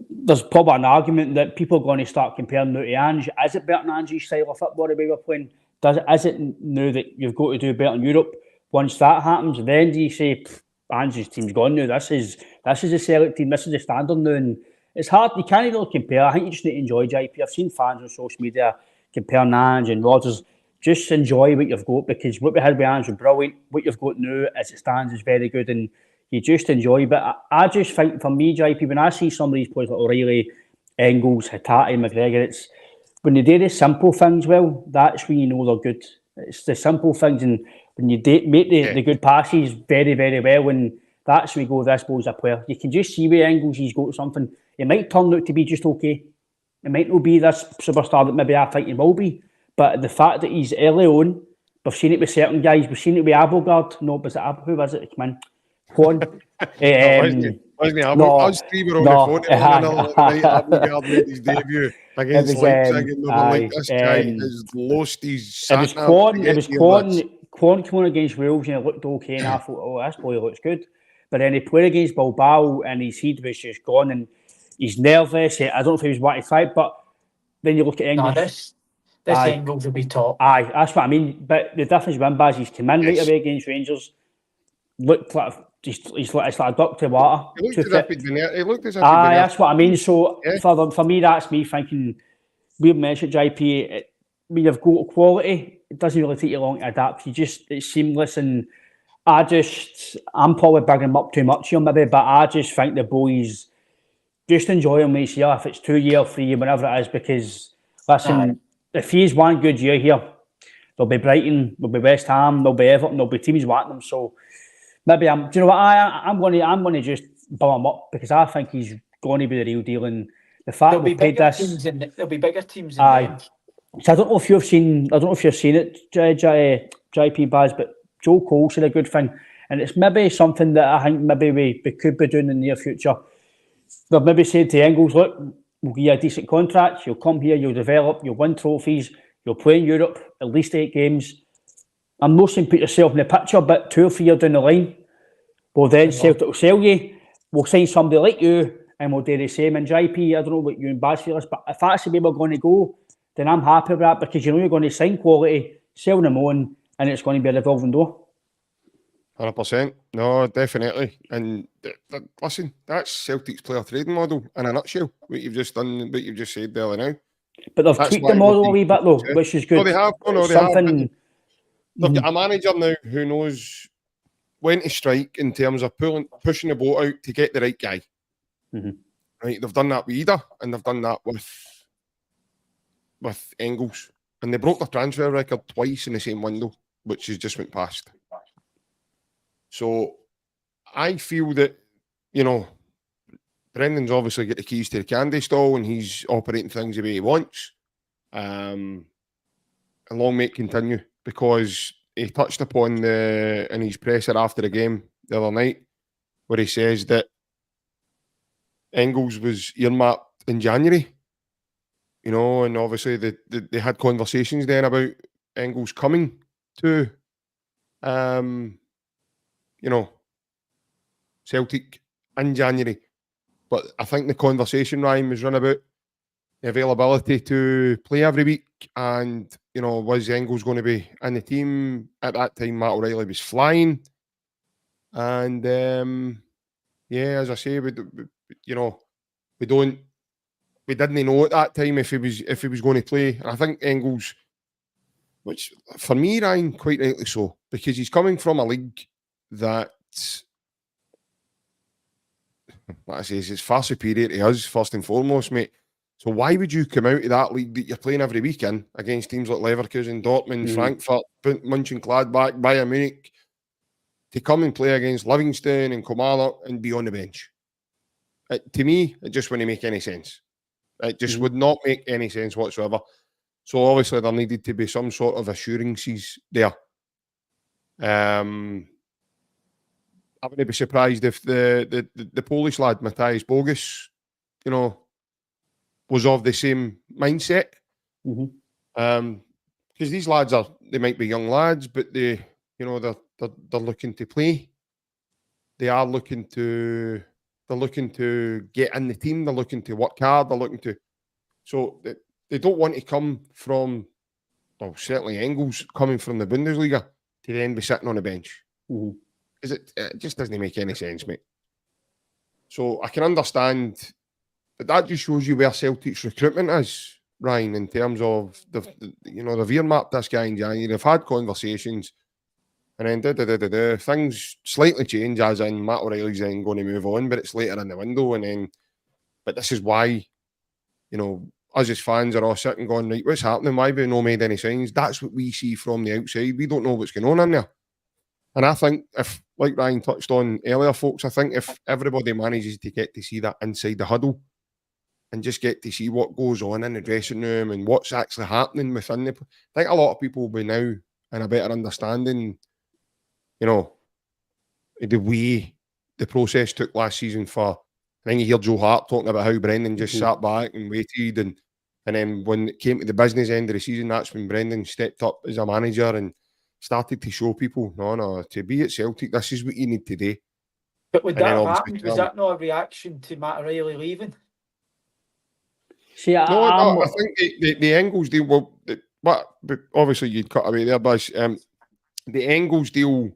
there's probably an argument that people are going to start comparing now to Ange. Is it better than Ange's style of football the way we're playing? Is it now that you've got to do better in Europe? Once that happens, then do you say, Ange's team's gone now, this is a Celtic team, this is the standard now? And it's hard, you can't really compare. I think you just need to enjoy JP. I've seen fans on social media comparing Ange and Rodgers. Just enjoy what you've got, because what we had with Ange was brilliant. What you've got now, as it stands, is very good, and you just enjoy. But I just think, for me, JP, when I see some of these players like O'Reilly, Engels, Hatate, McGregor, it's when they do the simple things well, that's when you know they're good. It's the simple things, and when you make the good passes very, very well, and that's where you go, this boy's a player. You can just see with Engels, he's got something. It might turn out to be just okay. It might not be this superstar that maybe I think he will be, but the fact that he's early on, we've seen it with certain guys, we've seen it with Abelgard. No, was it who was it that came in? Quan. Wasn't he? Us three were on the phone Abelgard made his debut against Leipzig, and they were like, this guy has lost his It was Quan came on against Wolves and it looked okay, and I thought, oh, this boy looks good. But then he played against Bilbao and his head was just gone, and he's nervous. I don't know if he was wanting to fight, but then you look at Engels. This Engels will be top. Aye, that's what I mean. But the difference with Baz, he's come in right away against Rangers. Looked like it's like a duck to water. He looked as if he'd been there. He looked as if Aye, that's what I mean. So for me, that's me thinking. We've mentioned JP. When you've got quality, it doesn't really take you long to adapt. It's seamless, and I'm probably bigging him up too much here, maybe, but I just think the boys just enjoy him when he's here. If it's 2 year, 3 year, whenever it is, because listen. If he's one good year here, there'll be Brighton, there'll be West Ham, there'll be Everton, there'll be teams wanting them. So maybe do you know what? I'm going to just bum him up, because I think he's going to be the real deal. And the fact we played this, there'll be bigger teams in them. So I don't know if you've seen it, JP Baz, but Joe Cole said a good thing, and it's maybe something that I think maybe we could be doing in the near future. They've maybe said to Engels, look, we'll give you a decent contract, you'll come here, you'll develop, you'll win trophies, you'll play in Europe, at least 8 games. I'm not saying put yourself in the picture, but 2 or 3 years down the line, well then Celtic will sell you, we'll sign somebody like you, and we'll do the same. And JP, I don't know what you and Baz feel is, but if that's the way we're going to go, then I'm happy with that, because you know you're going to sign quality, sell them on, and it's going to be a revolving door. 100%. No, definitely. And listen, that's Celtic's player trading model in a nutshell. What you've just done, what you've just said there now. But they've tweaked the model a wee bit though, which is good. No, they have. They have. They've got a manager now who knows when to strike in terms of pushing the boat out to get the right guy. Right? They've done that with Ida, and they've done that with Engels. And they broke their transfer record twice in the same window, which has just went past. So I feel that, Brendan's obviously got the keys to the candy stall, and he's operating things the way he wants. And long may it continue, because he touched upon in his presser after the game, the other night where he says that Engels was earmarked in January, you know, and obviously they had conversations then about Engels coming to, you know, Celtic in January. But I think the conversation, Ryan, was run about the availability to play every week, and, you know, was Engels going to be in the team? At that time, Matt O'Reilly was flying. And, yeah, as I say, you know, we didn't know at that time if he was going to play. And I think Engels, which for me, Ryan, quite rightly so, because he's coming from a league that, like I say, is far superior to us, first and foremost, mate. So why would you come out of that league that you're playing every weekend against teams like Leverkusen, Dortmund, Frankfurt, Mönchengladbach, Bayern Munich, to come and play against Livingston and Kilmarnock and be on the bench? To me, it just wouldn't make any sense. It just would not make any sense whatsoever. So obviously there needed to be some sort of assurances there. I wouldn't be surprised if the Polish lad, Matthias Bogus, you know, was of the same mindset. Because these lads they might be young lads, but they're looking to play. They are looking to get in the team. They're looking to work hard. They're looking to, so they don't want to come from, well, certainly Engels coming from the Bundesliga to then be sitting on the bench. Because it just doesn't make any sense, mate. So I can understand, but that just shows you where Celtic's recruitment is, Ryan, in terms of they've earmarked this guy in January. They've had conversations, and then things slightly change, as in Matt O'Reilly's then going to move on, but it's later in the window, but this is why, you know, us as fans are all sitting going, right, what's happening? Why have we not made any signs? That's what we see from the outside. We don't know what's going on in there. And I think if, like Ryan touched on earlier, folks, I think if everybody manages to get to see that inside the huddle and just get to see what goes on in the dressing room and what's actually happening within I think a lot of people will be now in a better understanding, you know, the way the process took last season for, I think you hear Joe Hart talking about how Brendan just sat back and waited, and then when it came to the business end of the season, that's when Brendan stepped up as a manager and started to show people, no, to be at Celtic, this is what you need to do. But would that have happened? Was that not a reaction to Matt O'Reilly leaving? See, I think the Engels deal, but obviously you'd cut away there, but the Engels deal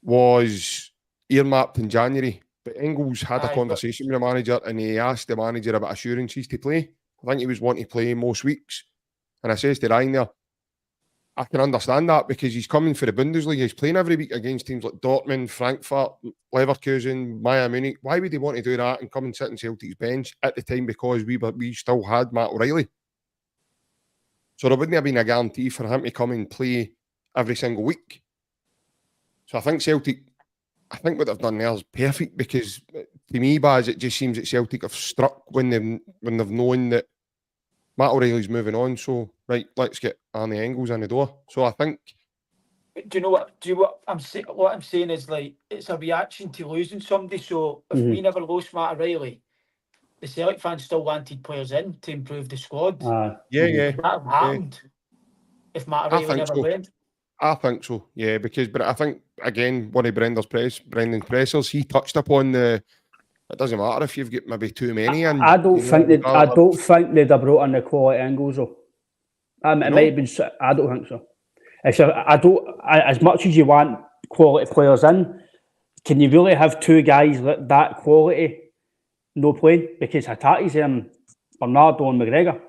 was earmarked in January, but Engels had a conversation with the manager, and he asked the manager about assurances to play. I think he was wanting to play most weeks. And I says to Ryan there, I can understand that, because he's coming for the Bundesliga. He's playing every week against teams like Dortmund, Frankfurt, Leverkusen, Bayern Munich. Why would he want to do that and come and sit on Celtic's bench at the time? Because we still had Matt O'Reilly. So there wouldn't have been a guarantee for him to come and play every single week. So I think what they've done there is perfect, because to me, Baz, it just seems that Celtic have struck when they've known that Matt O'Reilly's moving on. So, right, let's get Arne Engels in the door. So I think. Do you know what I'm saying? What I'm saying is, like, it's a reaction to losing somebody. So if we never lost Matt O'Reilly, the Celtic fans still wanted players in to improve the squad. Yeah. That happened if Matt O'Reilly never went. I think so, yeah, but I think, again, one of Brendan's pressers, he touched upon it doesn't matter if you've got maybe too many in. I don't think they'd have brought in the quality Engels, though. It might have been. I don't think so. As much as you want quality players in, can you really have two guys that quality no playing? Because Hatate's Bernardo and McGregor.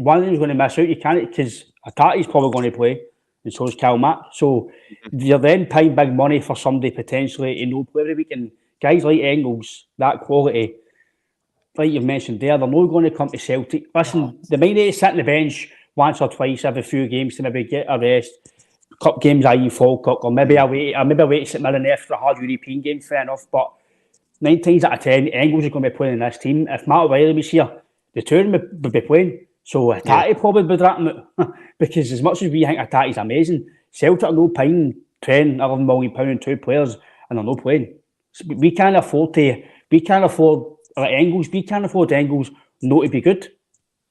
One of them's going to miss out. You can't, because Hatate's probably going to play, and so is Kalmat. So you're then paying big money for somebody potentially to no play every week. And guys like Engels, that quality, like you've mentioned there, they're not going to come to Celtic. Listen, they might need to sit on the bench once or twice every few games to maybe get a rest. Cup games, i.e. Falkirk, or maybe away to St Mirren after a hard European game, fair enough. But 9 times out of 10, Engels is going to be playing in this team. If Matt O'Reilly was here, the two of them would be playing. So Hatate probably would rat him out. Because as much as we think Hatate's amazing, Celtic are no paying £10, £11 million in two players and they're not playing. So we can't afford like Engels. We can't afford Engels not to be good.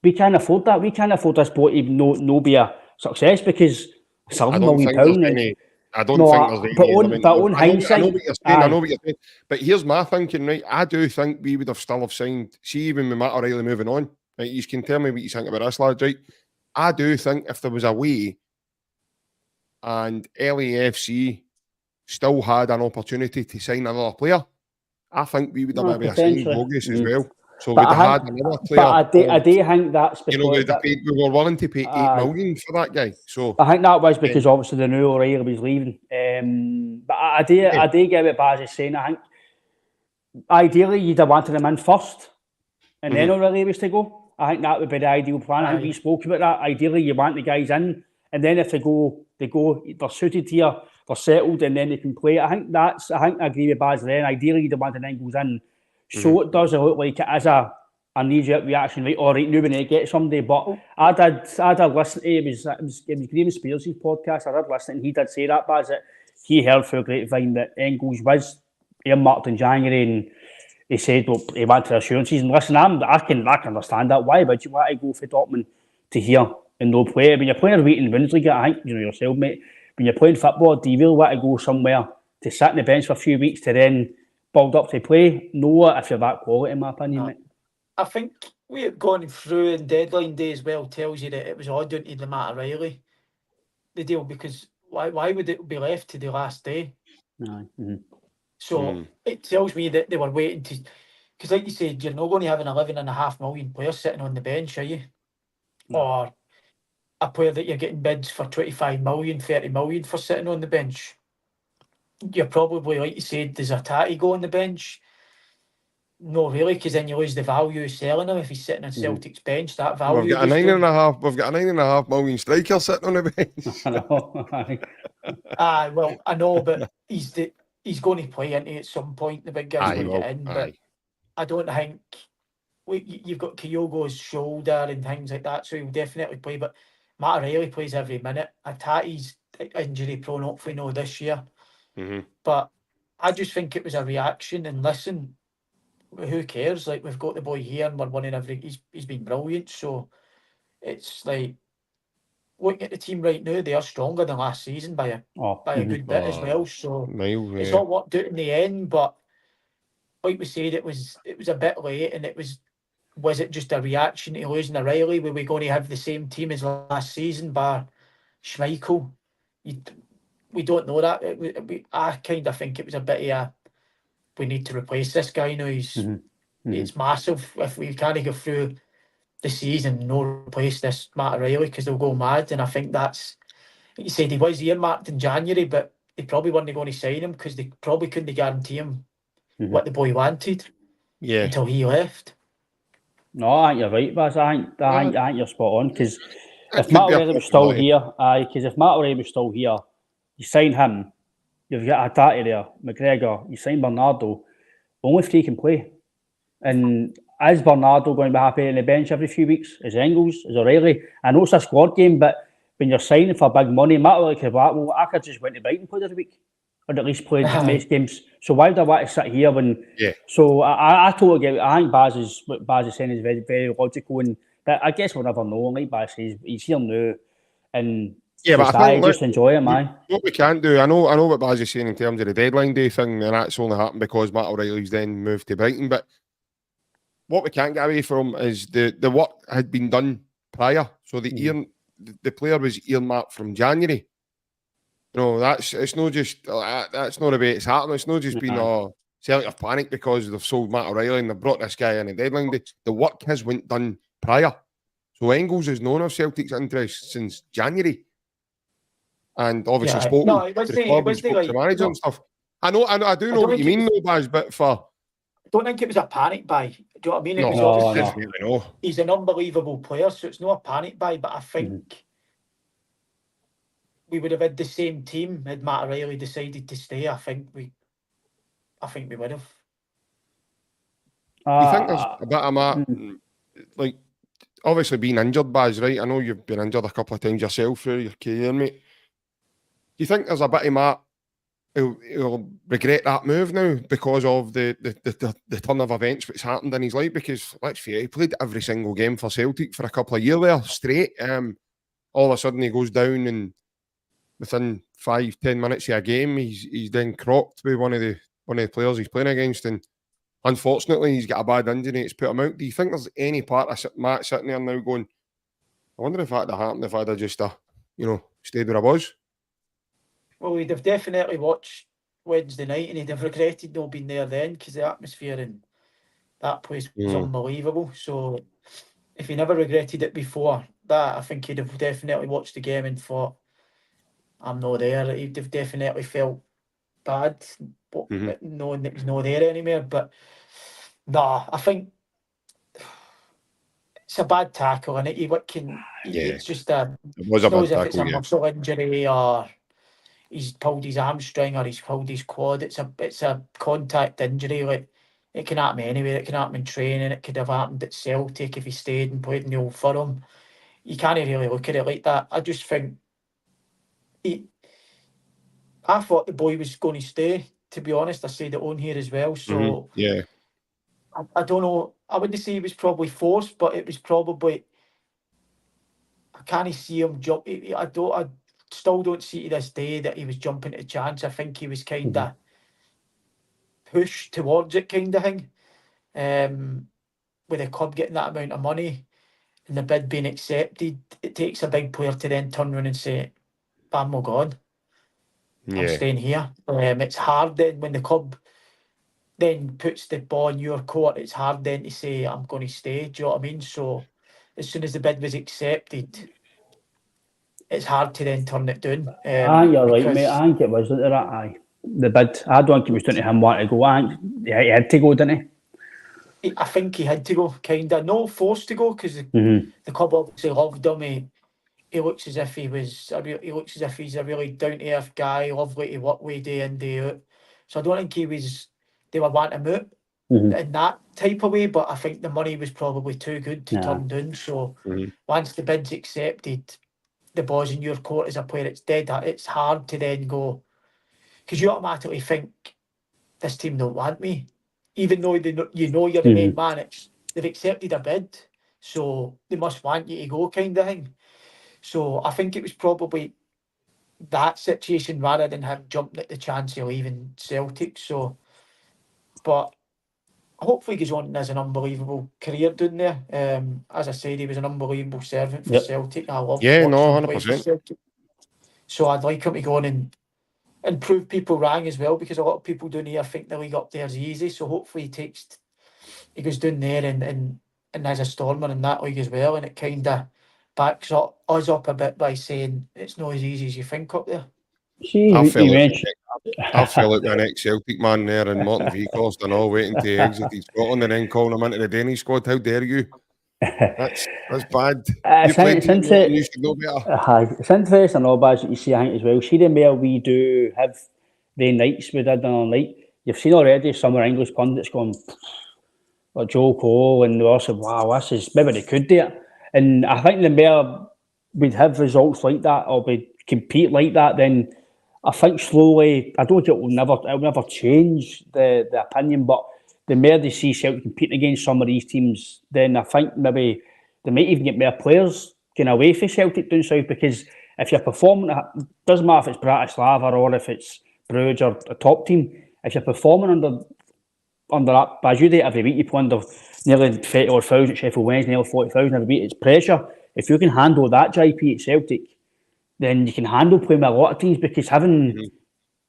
We can't afford that. We can't afford this boy to no be a success because it's I £11 don't million. think there's And any. I don't no, think there's any but element on of- hindsight, I know what you're saying. I know aye. what you're saying. But here's my thinking, right? I do think we would have still have signed. See, even with Matt O'Reilly moving on, right? You can tell me what you think about this, lad, right? I do think if there was a way, and LAFC still had an opportunity to sign another player, I think we would have maybe signed potentially. Bogus as well. So But we'd I have think- had another But player. I do think that's You know, because we were willing to pay Aye. $8 million for that guy. So I think that was because obviously they knew O'Reilly was leaving. But I do get what Baz is saying. I think ideally you'd have wanted him in first, and then O'Reilly was to go. I think that would be the ideal plan. I think we spoke about that. Ideally, you want the guys in, and then if they go, they're suited here, they're settled, and then they can play. I think I agree with Baz then. Ideally, you'd have wanted Engels in, so it doesn't look like it as a knee-jerk reaction, right? All right, now we need to get somebody. But I did listen to it was Graham Spears' podcast. I did listen, and he did say that, Baz, that he heard through a grapevine that Engels was earmarked in January, and he said, well, he wanted assurances. And listen, I can understand that. Why would you want to go for Dortmund to here and no play? When you're playing a week in Bundesliga, I think, you know yourself, mate, when you're playing football, do you really want to go somewhere to sit on the bench for a few weeks to then build up to play? No, if you're that quality, in my opinion, mate. I think we're going through in deadline day as well tells you that it was all down to the Matt O'Reilly, the deal, because why would it be left to the last day? So it tells me that they were waiting to, because like you said, you're not going to have an 11.5 million player sitting on the bench, are you? No. Or a player that you're getting bids for 25 million, 30 million for sitting on the bench. You're probably, like you said, does a Tati go on the bench? No, really, because then you lose the value of selling him if he's sitting on Celtic's bench. That value. we've got a 9.5 million striker sitting on the bench. I know. Well, I know, but he's going to play into it at some point. The big guy's going to get in, but I don't think you've got Kyogo's shoulder and things like that, so he'll definitely play. But Matt O'Reilly plays every minute. Tati's injury prone, hopefully no this year. But I just think it was a reaction. And listen, who cares? Like, we've got the boy here and we're winning he's been brilliant. So it's like, looking at the team right now, they are stronger than last season by a good bit as well. So it's not worked out in the end, but like we said, it was a bit late, and was it just a reaction to losing O'Reilly? Were we going to have the same team as last season bar Schmeichel? We don't know that. I kind of think it was a bit of we need to replace this guy now. It's massive if we can't go through the season and not replace this Matt O'Reilly, because they'll go mad. And I think that's, like you said, he was earmarked in January, but they probably weren't going to sign him because they probably couldn't guarantee him what the boy wanted until he left. No, I think you're right, Baz. I think you're spot on, because if Matt O'Reilly was still here, you sign him, you've got Hattati there, McGregor, you sign Bernardo, only 3 can play. And is Bernardo going to be happy on the bench every few weeks? Is Engels? Is O'Reilly? I know it's a squad game, but when you're signing for big money, Matt O'Reilly could well, I could just went to Brighton and played every week, or at least played most games. So why would I want to sit here when? So I totally get it. I think what Baz is saying is very, very logical, but I guess we'll never know. Like Baz says, he's here now, and but I think just enjoy it, man. What we can't do, I know what Baz is saying in terms of the deadline day thing, and that's only happened because Matt O'Reilly's then moved to Brighton. But what we can't get away from is the work had been done prior. So the player was earmarked from January. You know, it's not just that's not the way it's happening. It's not just been a Celtic of panic because they've sold Matt O'Reilly and they've brought this guy in the deadline day. The work has been done prior. So Engels has known of Celtic's interest since January, and obviously spoken to the club and spoken to the manager and stuff. I do know what you mean, though, Baz, but I don't think it was a panic buy. Do you know what I mean? No. He's an unbelievable player, so it's not a panic buy, but I think we would have had the same team had Matt O'Reilly decided to stay. I think we would have. You think there's a bit of Matt, like, obviously being injured, Baz, right? I know you've been injured a couple of times yourself through your career, mate. Do you think there's a bit of Matt he'll regret that move now because of the turn of events that's happened in his life. Because let's face it, he played every single game for Celtic for a couple of years there straight. All of a sudden he goes down, and within 5-10 minutes of a game, he's then crocked with one of the players he's playing against, and unfortunately he's got a bad injury. It's put him out. Do you think there's any part of Matt sitting there now going, I wonder if that had happened if I'd have just stayed where I was? Well, he'd have definitely watched Wednesday night, and he'd have regretted not being there then, because the atmosphere in that place was unbelievable. So if he never regretted it before that, I think he'd have definitely watched the game and thought, I'm not there. He'd have definitely felt bad, but knowing that he's not there anymore. But nah, I think it's a bad tackle, and it's just it was a bad tackle, it's a muscle injury, or he's pulled his hamstring, or he's pulled his quad. It's a contact injury. Like, it can happen anywhere. It can happen in training. It could have happened at Celtic if he stayed and played in the Old Firm. You can't really look at it like that. I just think I thought the boy was going to stay, to be honest. I said it on here as well. So I don't know. I wouldn't say it was probably forced, but it was probably, I can't see him jump. I still don't see to this day that he was jumping at a chance. I think he was kind of pushed towards it, kind of thing. With the club getting that amount of money and the bid being accepted, it takes a big player to then turn around and say, I'm not gone. I'm staying here. It's hard then when the club then puts the ball in your court. It's hard then to say, I'm going to stay. Do you know what I mean? So as soon as the bid was accepted, it's hard to then turn it down. I think you're right, mate. I think it was like that. Aye. The bid, I don't think it was down to him wanting to go. I think he had to go, didn't he? I think he had to go, kind of. Not forced to go, because the club obviously loved him. He looks as if he's a really down-to-earth guy, lovely to work with day in, day out. So I don't think they were wanting him out in that type of way, but I think the money was probably too good to turn down. So once the bid's accepted, the ball's in your court as a player, it's dead. It's hard to then go, because you automatically think, this team don't want me. Even though you're the main man, they've accepted a bid, so they must want you to go, kind of thing. So I think it was probably that situation rather than him jumping at the chance of leaving Celtic. So, but hopefully he goes on and has an unbelievable career down there. As I said, he was an unbelievable servant for Celtic. I love watching him play for 100%. Celtic. So I'd like him to go on and prove people wrong as well, because a lot of people down here think the league up there is easy. So hopefully he goes down there and has a stormer in that league as well, and it kind of backs us up a bit by saying it's not as easy as you think up there. I felt like an ex-Celtic man there in Morton Vicost and all, waiting to exit his Scotland and then calling him into the Danish squad. How dare you? That's bad. It's interesting, all bad that you see, I think, as well. See the more we do have the nights we did on a night, you've seen already some of our English pundits going, like Joe Cole, and they all said, wow, this is, maybe they could do it. And I think the more we'd have results like that, or we compete like that, then I think slowly, I don't think it'll never change the opinion, but the more they see Celtic competing against some of these teams, then I think maybe they might even get more players getting away from Celtic down south, because if you're performing, it doesn't matter if it's Bratislava or if it's Bruges or a top team, if you're performing under that, as you do every week, you play under nearly 30,000 at Sheffield Wednesday, nearly 40,000 every week, it's pressure. If you can handle that JP at Celtic, then you can handle playing with a lot of teams, because having,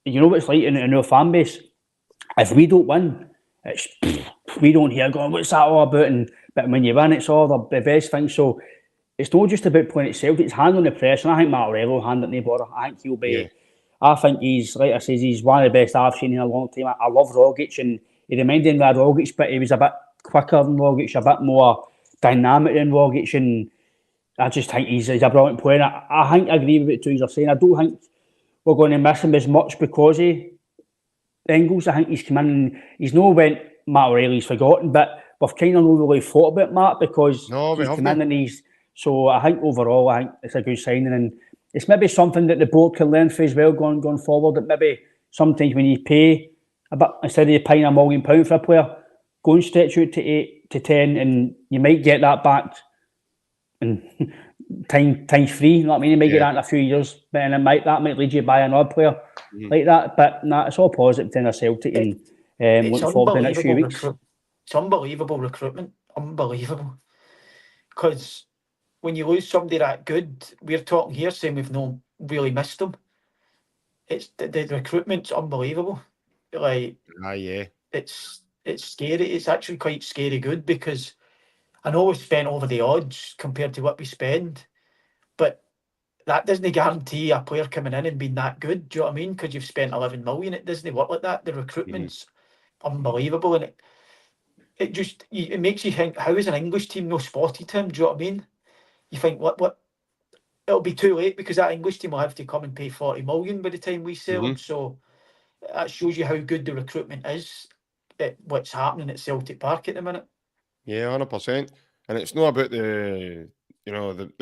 you know what it's like in our fan base, if we don't win, we don't hear going, what's that all about? But when you win, it's all the best thing. So it's not just about playing at Celtic, it's handling the pressure. And I think Mattarello will handle it, no bother. I think he'll be, I think he's, like I said, he's one of the best I've seen in a long time. I love Rogic, and he reminded me of Rogic, but he was a bit quicker than Rogic, a bit more dynamic than Rogic, and I just think he's a brilliant player. I think I agree with what you're saying. I don't think we're going to miss him as much because of Engels. I think he's come in and he's not went Matt O'Reilly's forgotten, but we've kind of not really thought about Matt because he's come in and he's. So I think overall, I think it's a good signing, and it's maybe something that the board can learn from as well going forward. That maybe sometimes when you pay a bit, instead of you paying £1 million for a player, go and stretch out to 8 to 10, and you might get that back in times 3. You know what I mean? You might get that in a few years, but and that might lead you to buy another player like that. But nah, it's all positive in Celtic, and looking forward to the next few weeks. It's unbelievable recruitment, unbelievable. Because when you lose somebody that good, we're talking here saying we've not really missed them. It's the recruitment's unbelievable. Like, it's scary. It's actually quite scary good, because I know we've spent over the odds compared to what we spend, but that doesn't guarantee a player coming in and being that good. Do you know what I mean? Because you've spent 11 million, it doesn't work like that. The recruitment's unbelievable, and it makes you think, how is an English team no spotted him? Do you know what I mean? You think, what? It'll be too late, because that English team will have to come and pay 40 million by the time we sell him. So that shows you how good the recruitment is at what's happening at Celtic Park at the minute. Yeah, 100%. And it's not about the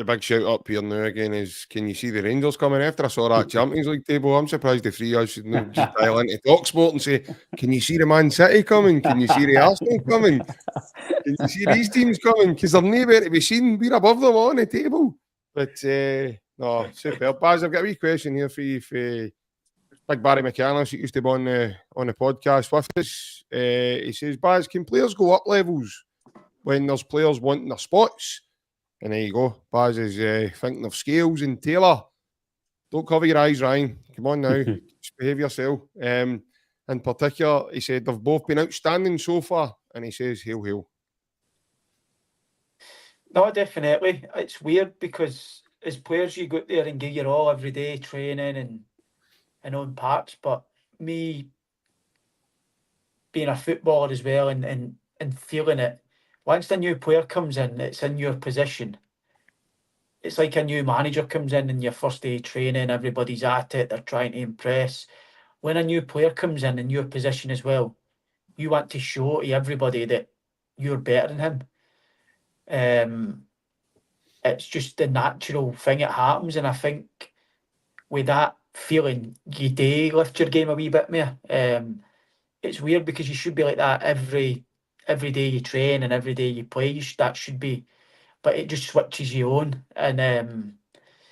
big shout up here now again is, can you see the Rangers coming after? I saw that Champions League table. I'm surprised the three of us should not just dial into TalkSport and say, can you see the Man City coming? Can you see the Arsenal coming? Can you see these teams coming? Because they're nowhere to be seen. We're above them on the table. But no, superb. Baz, I've got a wee question here for you. Big Barry McCowan, who used to be on the podcast with us. He says, Baz, can players go up levels when there's players wanting their spots? And there you go. Baz is thinking of Scales and Taylor. Don't cover your eyes, Ryan. Come on now. Just behave yourself. In particular, he said they've both been outstanding so far. And he says, hail, hail. No, definitely. It's weird, because as players, you go out there and give your all every day, training and on parts. But me being a footballer as well, and feeling it, once a new player comes in, it's in your position. It's like a new manager comes in your first day of training, everybody's at it, they're trying to impress. When a new player comes in your position as well, you want to show to everybody that you're better than him. It's just the natural thing that happens, and I think with that feeling, you do lift your game a wee bit more. It's weird, because you should be like that every day you train and every day you play. That should be, but it just switches you on, and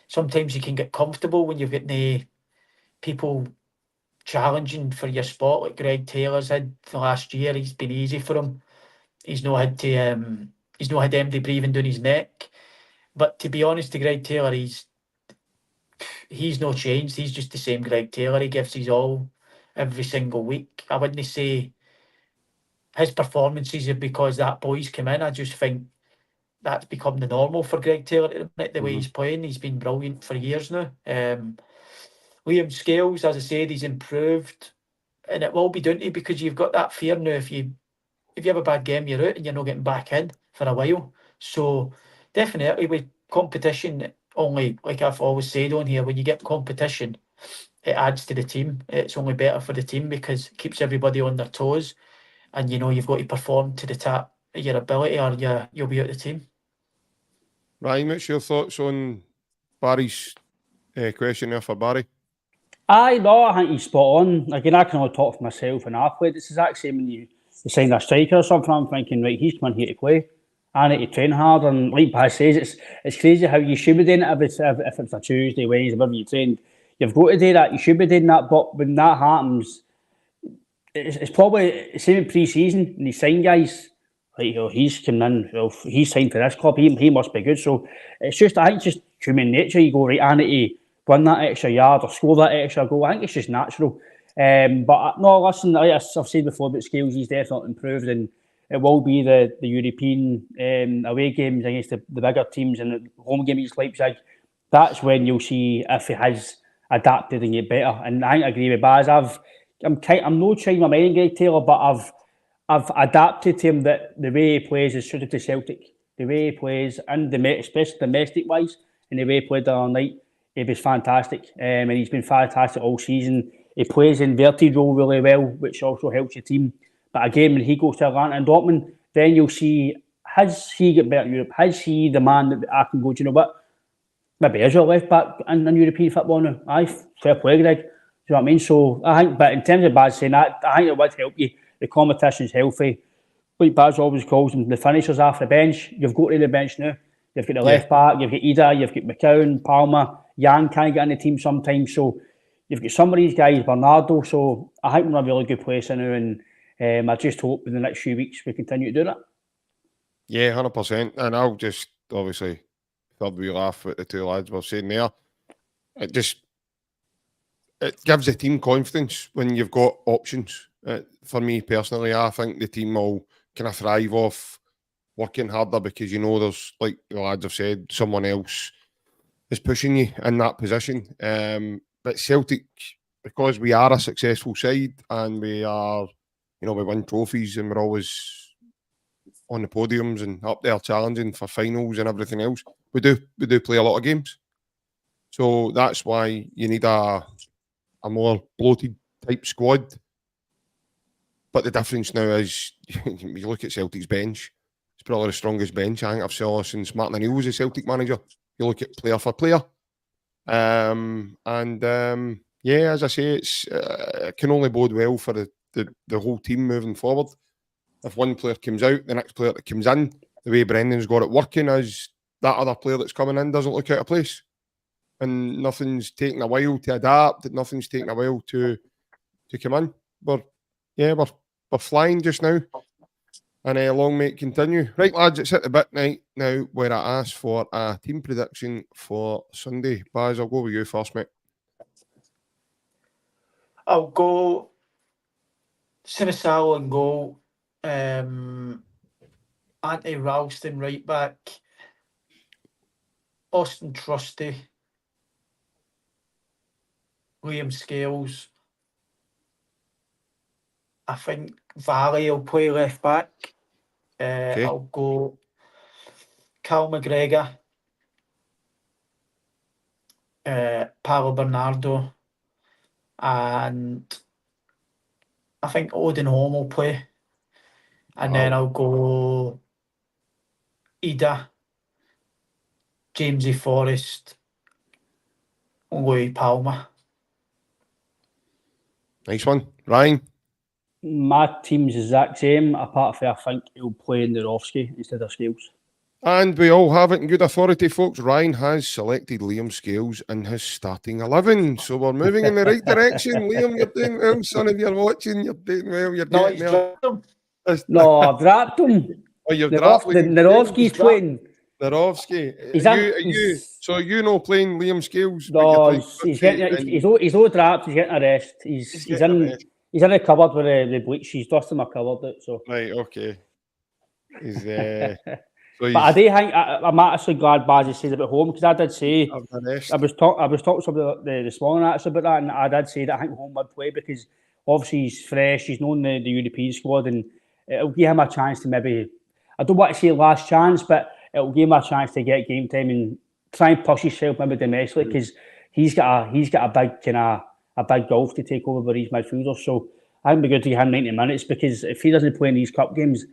sometimes you can get comfortable when you've got no people challenging for your spot, like Greg Taylor's had the last year. He's been easy for him. He's not had empty breathing down his neck. But to be honest, to Greg Taylor, he's no changed. He's just the same Greg Taylor. He gives his all every single week. I wouldn't say his performances are because that boy's come in. I just think that's become the normal for Greg Taylor, the way he's playing. He's been brilliant for years now. Liam Scales, as I said, he's improved, and it will be down to, because you've got that fear now. If you have a bad game, you're out and you're not getting back in for a while. So definitely with competition, only, like I've always said on here, when you get competition, it adds to the team. It's only better for the team, because it keeps everybody on their toes, and you've got to perform to the top of your ability, or you'll be out of the team. Ryan, what's your thoughts on Barry's question there for Barry? I think he's spot on. Again, I can only talk for myself and our play. It's the exact same when you sign a striker or something. I'm thinking, right, he's coming here to play. I need to train hard, and like Baz says, it's crazy how you should be doing it if it's a Tuesday, Wednesday, whenever you train. You've got to do that. You should be doing that. But when that happens, it's probably the same in pre-season when you sign guys. Like, he's coming in, he's signed for this club, he must be good. So it's just, I think it's just human nature. You go, right, I need to win that extra yard or score that extra goal. I think it's just natural. But no, listen, like I've said before about Scales, he's definitely improved, and it will be the European away games against the bigger teams and the home game against Leipzig. That's when you'll see if he has adapted and get better. And I agree with Baz. I'm not trying my mind, Greg Taylor, but I've adapted to him that the way he plays is suited to Celtic. The way he plays, and especially domestic wise, and the way he played the other night, he was fantastic. And he's been fantastic all season. He plays inverted role really well, which also helps your team. But again, when he goes to Atlanta and Dortmund, then you'll see, has he get better in Europe? Has he the man that I can go, do you know what? Maybe Israel left back in European football now. Fair play, Greg. you know what I mean? So I think, but in terms of Baz saying that, I think it would help you. The competition's healthy. Like Baz always calls them, the finishers off the bench. You've got to the bench now. You've got the left back, you've got Ida, you've got McCowan, Palmer, Yang can't get in the team sometimes. So you've got some of these guys, Bernardo. So I think we're in a really good place now, and I just hope in the next few weeks we continue to do that. Yeah, 100%. And I'll just obviously third wheel off what the two lads were saying there. It gives the team confidence when you've got options. For me personally, I think the team will kind of thrive off working harder because you know there's, like the lads have said, someone else is pushing you in that position. But Celtic, because we are a successful side and we are, you know, we win trophies and we're always on the podiums and up there challenging for finals and everything else, we do play a lot of games. So that's why you need a more bloated type squad. But the difference now is you look at Celtic's bench, it's probably the strongest bench I think I've seen since Martin O'Neill was a Celtic manager. You look at player for player. Yeah, as I say, it can only bode well for the whole team moving forward. If one player comes out, the next player that comes in, the way Brendan's got it working is that other player that's coming in doesn't look out of place. And nothing's taking a while to adapt, nothing's taking a while to come in. We're flying just now. And long may it continue. Right, lads, it's at the bit night now where I ask for a team prediction for Sunday. Baz, I'll go with you first, mate. I'll go Sinisalo in goal. Ante Ralston right back. Austin Trusty. Liam Scales. I think Valley will play left back. Okay. I'll go Cal McGregor. Paolo Bernardo. And I think Odin Holm will play. And then I'll go Ida, Jamesy Forrest, Louis Palmer. Nice one. Ryan? My team's the exact same, apart from I think he'll play Nerofsky instead of Scales. And we all have it in good authority, folks. Ryan has selected Liam Scales in his starting 11. So we're moving in the right direction. Liam, you're doing well, son. If you're watching, you're doing well. You're No, getting he's there. dropped him. No, I've dropped him. Oh, you've dropped Liam Nerofsky's playing. Nerofsky. So you know playing Liam Scales? No, he's all dropped. He's getting a rest. He's in a cupboard with the bleach. He's dusting my cupboard out. So right, okay. He's but I do think I'm actually glad Bazzi says about home because I did say I was talking to somebody this morning actually about that, and I did say that I think home would play because obviously he's fresh. He's known the European squad, and it'll give him a chance to maybe, I don't want to say last chance, but it'll give him a chance to get game time and try and push himself maybe domestically because he's got a big golf to take over with these midfielders. So I think it'd be good to give him 90 minutes because if he doesn't play in these cup games,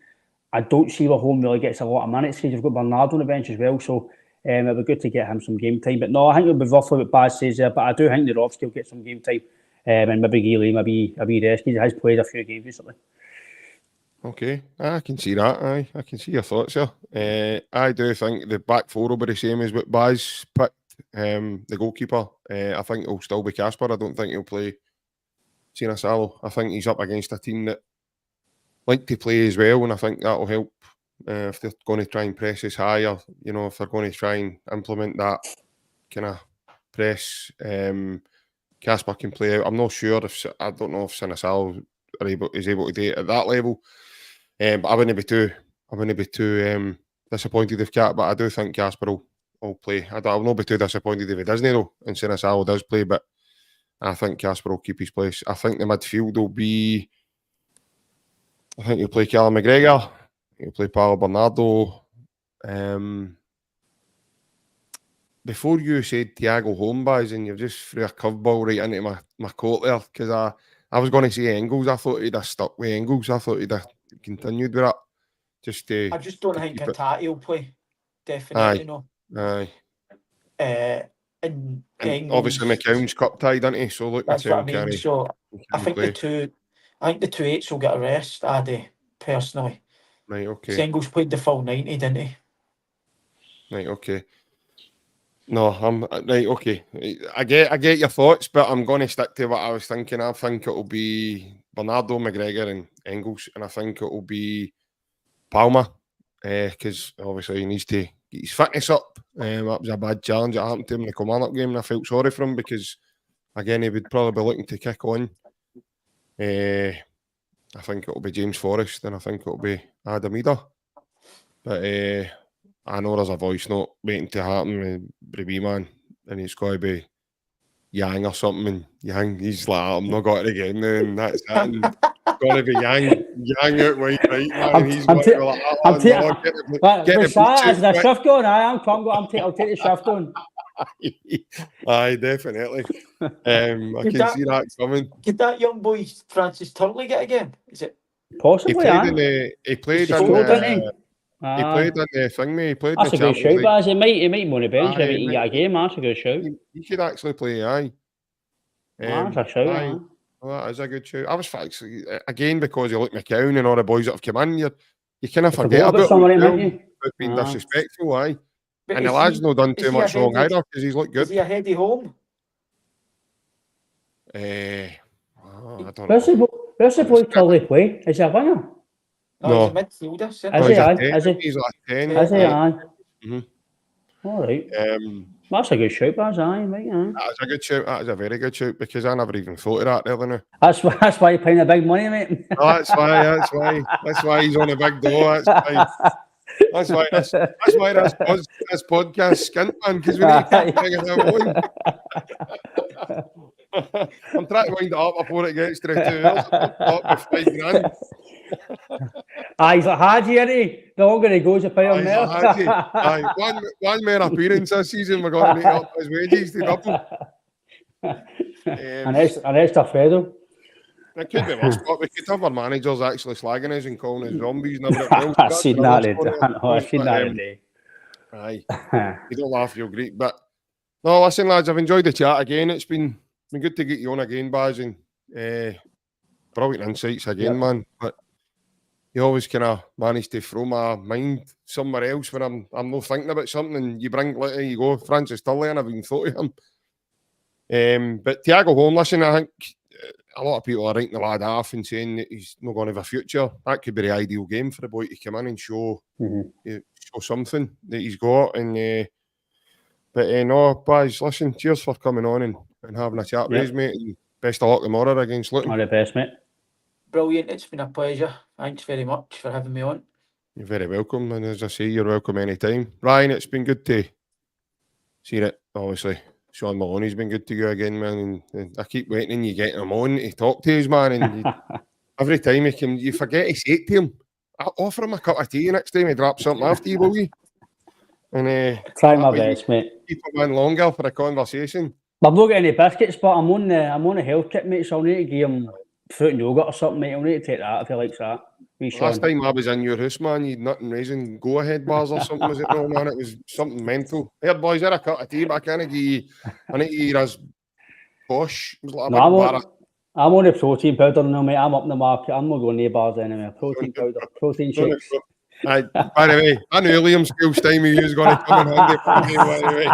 I don't see where home really gets a lot of minutes because you've got Bernardo on the bench as well. So it'd be good to get him some game time. But no, I think it'll be roughly what Baz says there. But I do think Nerofsky will get some game time and maybe Gilly, maybe rest. He has played a few games recently. Okay, I can see that. I can see your thoughts there. I do think the back four will be the same as what Baz picked. The goalkeeper, I think it'll still be Casper. I don't think he'll play Sinisalo. I think he's up against a team that like to play as well, and I think that'll help if they're going to try and press us higher. You know, if they're going to try and implement that kind of press, Casper can play out. I'm not sure I don't know if Sinisalo is able to do it at that level, but I wouldn't be too disappointed if but I do think Casper will play. I'll not be too disappointed if he doesn't though, and Sinisalo does play, but I think Casper will keep his place. I think the midfield will be. I think he'll play Callum McGregor. He'll play Paolo Bernardo. Before you said Thiago Holmbaz, and you've just threw a curveball right into my court there, because I was going to say Engels. I thought he'd have stuck with Engels. I thought he'd have continued with that. I just don't think Hattati will play. Definitely no. Aye. and And obviously Engels. McCowan's cup tied, isn't he? So look, That's what I McCowan mean. So I think play. I think the 2-8s will get a rest, Addy, personally. Right, okay. Engels played the full 90, didn't he? Right, okay. No, I'm right, okay. I get your thoughts, but I'm going to stick to what I was thinking. I think it'll be Bernardo, McGregor and Engels, and I think it'll be Palmer, because obviously he needs to get his fitness up. That was a bad challenge that happened to him in the Kilmarnock game, and I felt sorry for him because, again, he would probably be looking to kick on. I think it'll be James Forrest, and I think it'll be Arne Engels. But I know there's a voice note waiting to happen with Brevie man, and it's got to be Yang or something. And Yang, he's like, I'm not got it again, and that's it. And it's got to be Yang out wide right, man. And he's got to be like, oh, no, get the shift on. I'll take the shift on. Aye, definitely. I can see that coming. Could that young boy Francis Turley get again? Is it possibly? He played in the thing, mate. He played that's in the a good shout, League. but he might be on the bench if he get a game. That's a good shout. He could actually play, aye. That's a shout, aye. Well, that is a good shout. I was actually, again, because you look McCowan and all the boys that have come in, you kind of forget about being disrespectful, aye. But and the lad's not done too much wrong either because he's looked good. Is he a heady home? I don't know. Where's the boy Tully play? Is he a winger? No, he's a midfielder. Is he? He's like 10. Is he? Aye. All right. That's a good shout, Baz. Aye, mate. That's a good shout. That is a very good shout because I never even thought of that the other now. That's why you're paying the big money, mate. No, that's why he's on the big door. That's why this podcast skint, man, because we need to bring him on. I'm trying to wind it up before it gets to the 2 hours. Up with £5 grand. He's like Hadji, isn't he? The longer he goes, the better. One more appearance this season, we're going to make up his wages to double. An extra feather. It could be worse, but we could have our managers actually slagging us and calling us zombies and everything else. I've seen that today. Aye. You don't laugh, you'll greet. But no, listen, lads, I've enjoyed the chat again. It's been good to get you on again, Baz, and brilliant insights again, man. But you always kind of manage to throw my mind somewhere else when I'm not thinking about something, and you bring, like, you go, Francis Turley, and I've even thought of him. But Thiago Holm, listen, I think a lot of people are writing the lad off and saying that he's not going to have a future. That could be the ideal game for the boy to come in and show something that he's got. And but no, Baz, listen, cheers for coming on and having a chat with us, mate. And best of luck tomorrow against Luton. All the best, mate. Brilliant. It's been a pleasure. Thanks very much for having me on. You're very welcome, and as I say, you're welcome anytime. Ryan, it's been good to see it, obviously. Sean Maloney's been good to go again, man. And I keep waiting and you get him on to talk to us, man. And every time you forget to say it to him. I offer him a cup of tea next time he drops something after you, will you? And try my best, mate. Keep him in longer for a conversation. I've not got any biscuits, but I'm on a health kit, mate, so I'll need to give him fruit and yogurt or something, mate. I'll need to take that if he likes that. Last time I was in your house, man, you'd nothing raising go-ahead bars or something, was it? No, man, it was something mental. Here, boys, had a cup of tea, but I can't give you. I need to hear us posh. It was like I'm on the protein powder now, mate. I'm up in the market. I'm not going near bars anyway. Protein powder, protein shakes. By the way, I knew Liam School's time he was going to come in handy for me, by the way.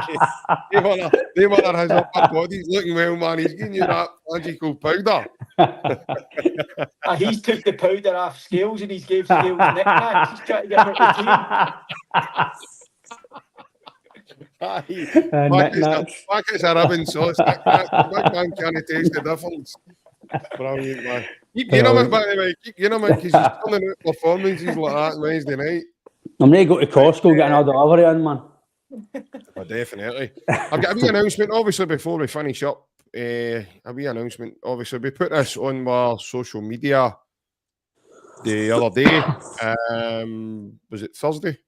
They want his upper body's looking well, man. He's giving you that magical powder. He's took the powder off Scales and he's gave Scales knickknacks. He's trying to get out of the team. Packets of ribbon sauce. Big man can't taste the difference. Brilliant, man. Keep getting him, by the way. Keep getting him, because he's turning out performances like that on Wednesday night. I'm going to go to Costco, get another delivery in, man. Oh, definitely. I've got a wee announcement, obviously, before we finish up. A wee announcement. Obviously, we put this on our social media the other day. Was it Thursday?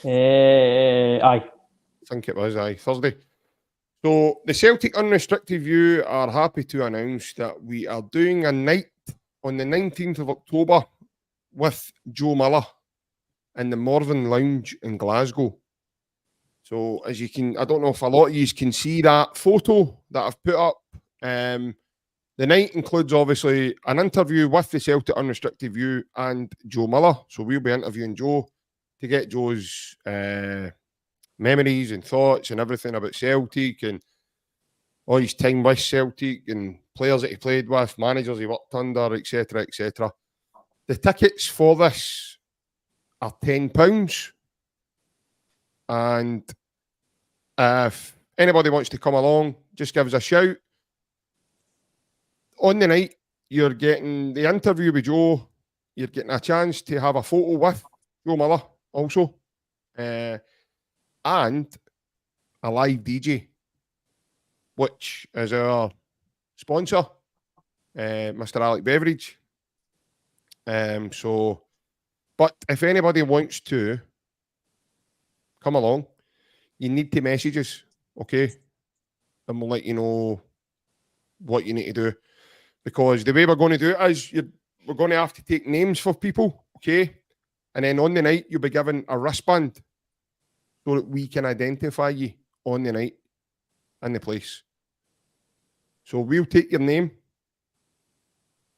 Aye. I think it was, Thursday. So, the Celtic Unrestricted View are happy to announce that we are doing a night on the 19th of October with Joe Miller in the Morven Lounge in Glasgow. So as you can, I don't know if a lot of you can see that photo that I've put up. The night includes obviously an interview with the Celtic Unrestricted View and Joe Miller. So we'll be interviewing Joe to get Joe's memories and thoughts and everything about Celtic and all his time with Celtic and players that he played with, managers he worked under, etc., etc. The tickets for this are £10. And if anybody wants to come along, just give us a shout. On the night, you're getting the interview with Joe. You're getting a chance to have a photo with Joe Miller also. And a live DJ, which is our sponsor, Mr. Alec Beveridge. But if anybody wants to come along, you need to message us, okay? And we'll let you know what you need to do. Because the way we're going to do it is we're going to have to take names for people, okay? And then on the night, you'll be given a wristband so that we can identify you on the night and the place. So we'll take your name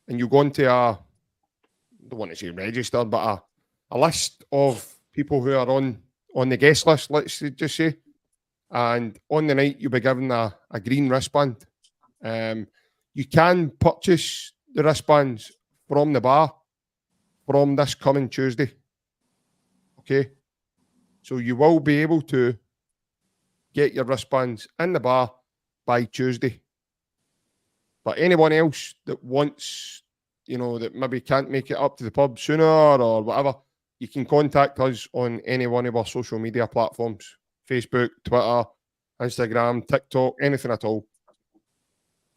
and you go into I don't want to say registered, but a list of people who are on the guest list, let's just say. And on the night, you'll be given a green wristband. You can purchase the wristbands from the bar from this coming Tuesday. Okay? So you will be able to get your wristbands in the bar by Tuesday. But anyone else that wants, that maybe can't make it up to the pub sooner or whatever, you can contact us on any one of our social media platforms. Facebook, Twitter, Instagram, TikTok, anything at all.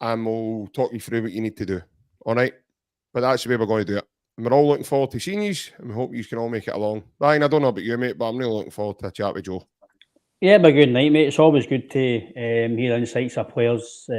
And we'll talk you through what you need to do. All right? But that's the way we're going to do it. And we're all looking forward to seeing you, and we hope you can all make it along. Ryan, I don't know about you, mate, but I'm really looking forward to a chat with Joe. Yeah, it'll be a good night, mate. It's always good to hear insights of players.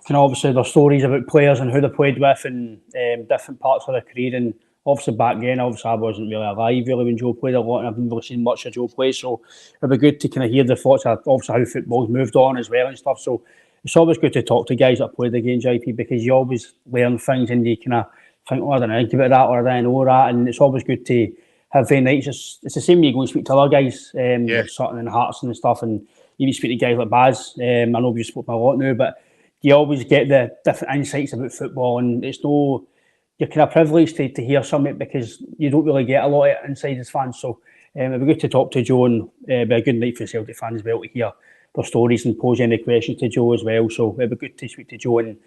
Obviously, there's stories about players and who they played with and different parts of their career. And obviously, back then, I wasn't really alive really when Joe played a lot, and I've never really seen much of Joe play. So it'll be good to kind of hear the thoughts of obviously how football's moved on as well and stuff. So it's always good to talk to guys that played the game, JP, because you always learn things and you kind of think, I don't know about that or I don't know that. And it's always good to have very nights. It's the same when you go and speak to other guys, like Sutton and Hartson and stuff, and even speak to guys like Baz. I know we've spoken a lot now, but you always get the different insights about football, and you're kind of privileged to hear something because you don't really get a lot of it inside as fans. So it'd be good to talk to Joe, and it'd be a good night for Celtic fans as well to hear their stories and pose any questions to Joe as well. So it'd be good to speak to Joe and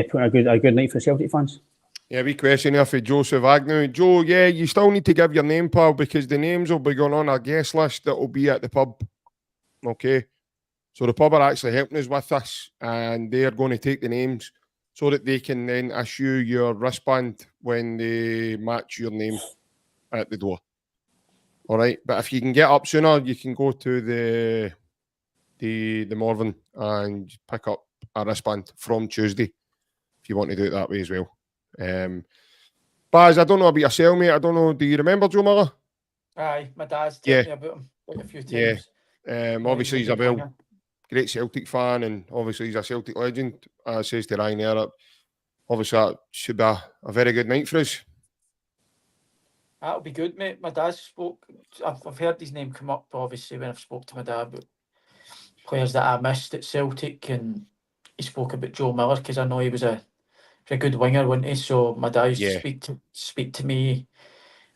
put a good night for Celtic fans. Yeah, wee question here for Joseph Agnew. Joe, yeah, you still need to give your name, pal, because the names will be going on a guest list that will be at the pub. Okay? So the pub are actually helping us with this, and they're going to take the names so that they can then issue your wristband when they match your name at the door. All right? But if you can get up sooner, you can go to the Morven and pick up a wristband from Tuesday if you want to do it that way as well. Baz, I don't know about yourself, mate. I don't know. Do you remember Joe Miller? Aye, my dad's told me about him a few times. Yeah. Obviously, he's a great Celtic fan, and obviously he's a Celtic legend. I says to Ryan there, obviously that should be a very good night for us. That'll be good, mate. My dad spoke. I've heard his name come up, obviously, when I've spoke to my dad about players that I missed at Celtic, and he spoke about Joe Miller because I know he was a good winger, wasn't he? So my dad used to speak to me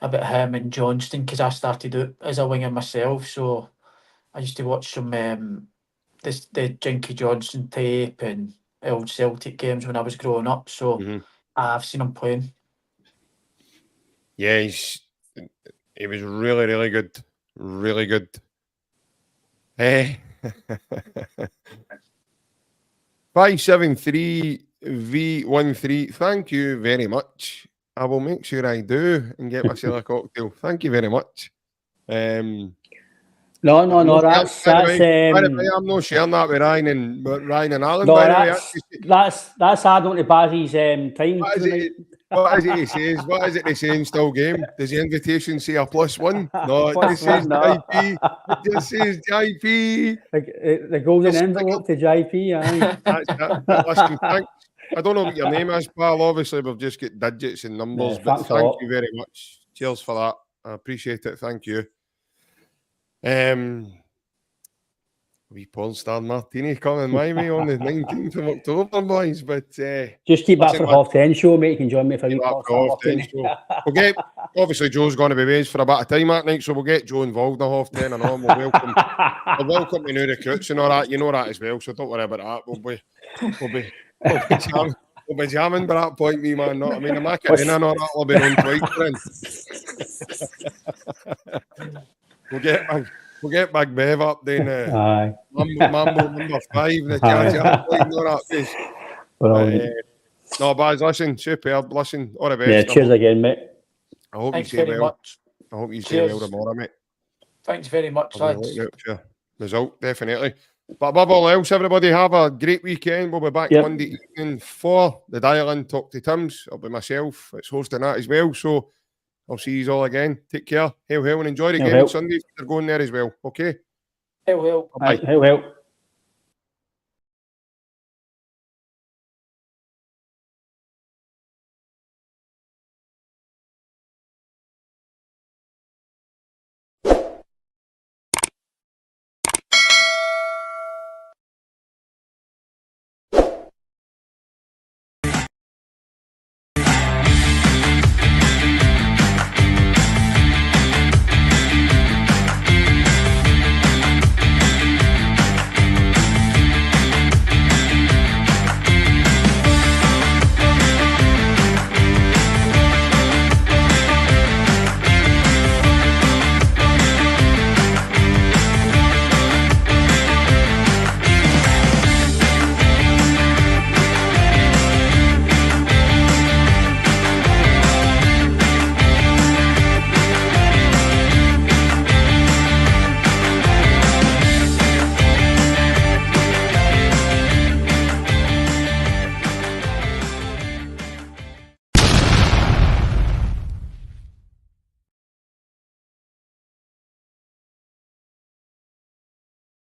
about him and Johnston because I started out as a winger myself. So I used to watch some the Jinky Johnston tape and old Celtic games when I was growing up. So I've seen him playing. Yeah, he was really, really good. Really good. Hey. 573V13. Thank you very much. I will make sure I do and get myself a cocktail. Thank you very much. No, that's I'm not sharing that with Ryan and Alan. No, that's adding to Bazzy's time. What is it he says? What is it they say in Still Game? Does the invitation say a +1? No, it just says JP. It just says JP. The golden envelope to JP, aye. That's it. But listen, thanks. I don't know what your name is, pal. Obviously, we've just got digits and numbers, but thanks a thank lot. you very much. Cheers for that. I appreciate it. Thank you. Wee porn star martini coming my way on the 19th of October, boys. But just keep that listen, for half-10 show, mate. You can join me for a wee that porn for star half-10 martini. show. We'll get, obviously, Joe's going to be ways for a bit of time that night, so we'll get Joe involved in half-10 and all. We'll welcome the new recruits and all that. You know that as well, so don't worry about that. We'll be jamming by that point, me man. Not, I mean, the Macarena and all that will be on twice. We'll get Big Bev up then. Mambo number 5, the jazz like no that face. No, boys, listen, superb. Listen, all the best. Yeah, cheers again, mate. I hope Thanks you say very well. much. I hope you say well tomorrow, mate. Thanks very much, lads. Result, definitely. But above all else, everybody have a great weekend. We'll be back Monday evening for the dial-in Talk to Tim's. It'll be myself. It's hosting that as well. So I'll see you all again. Take care. Hail, and enjoy the game on Sunday if you're going there as well. Okay? Hail. Bye. Hail.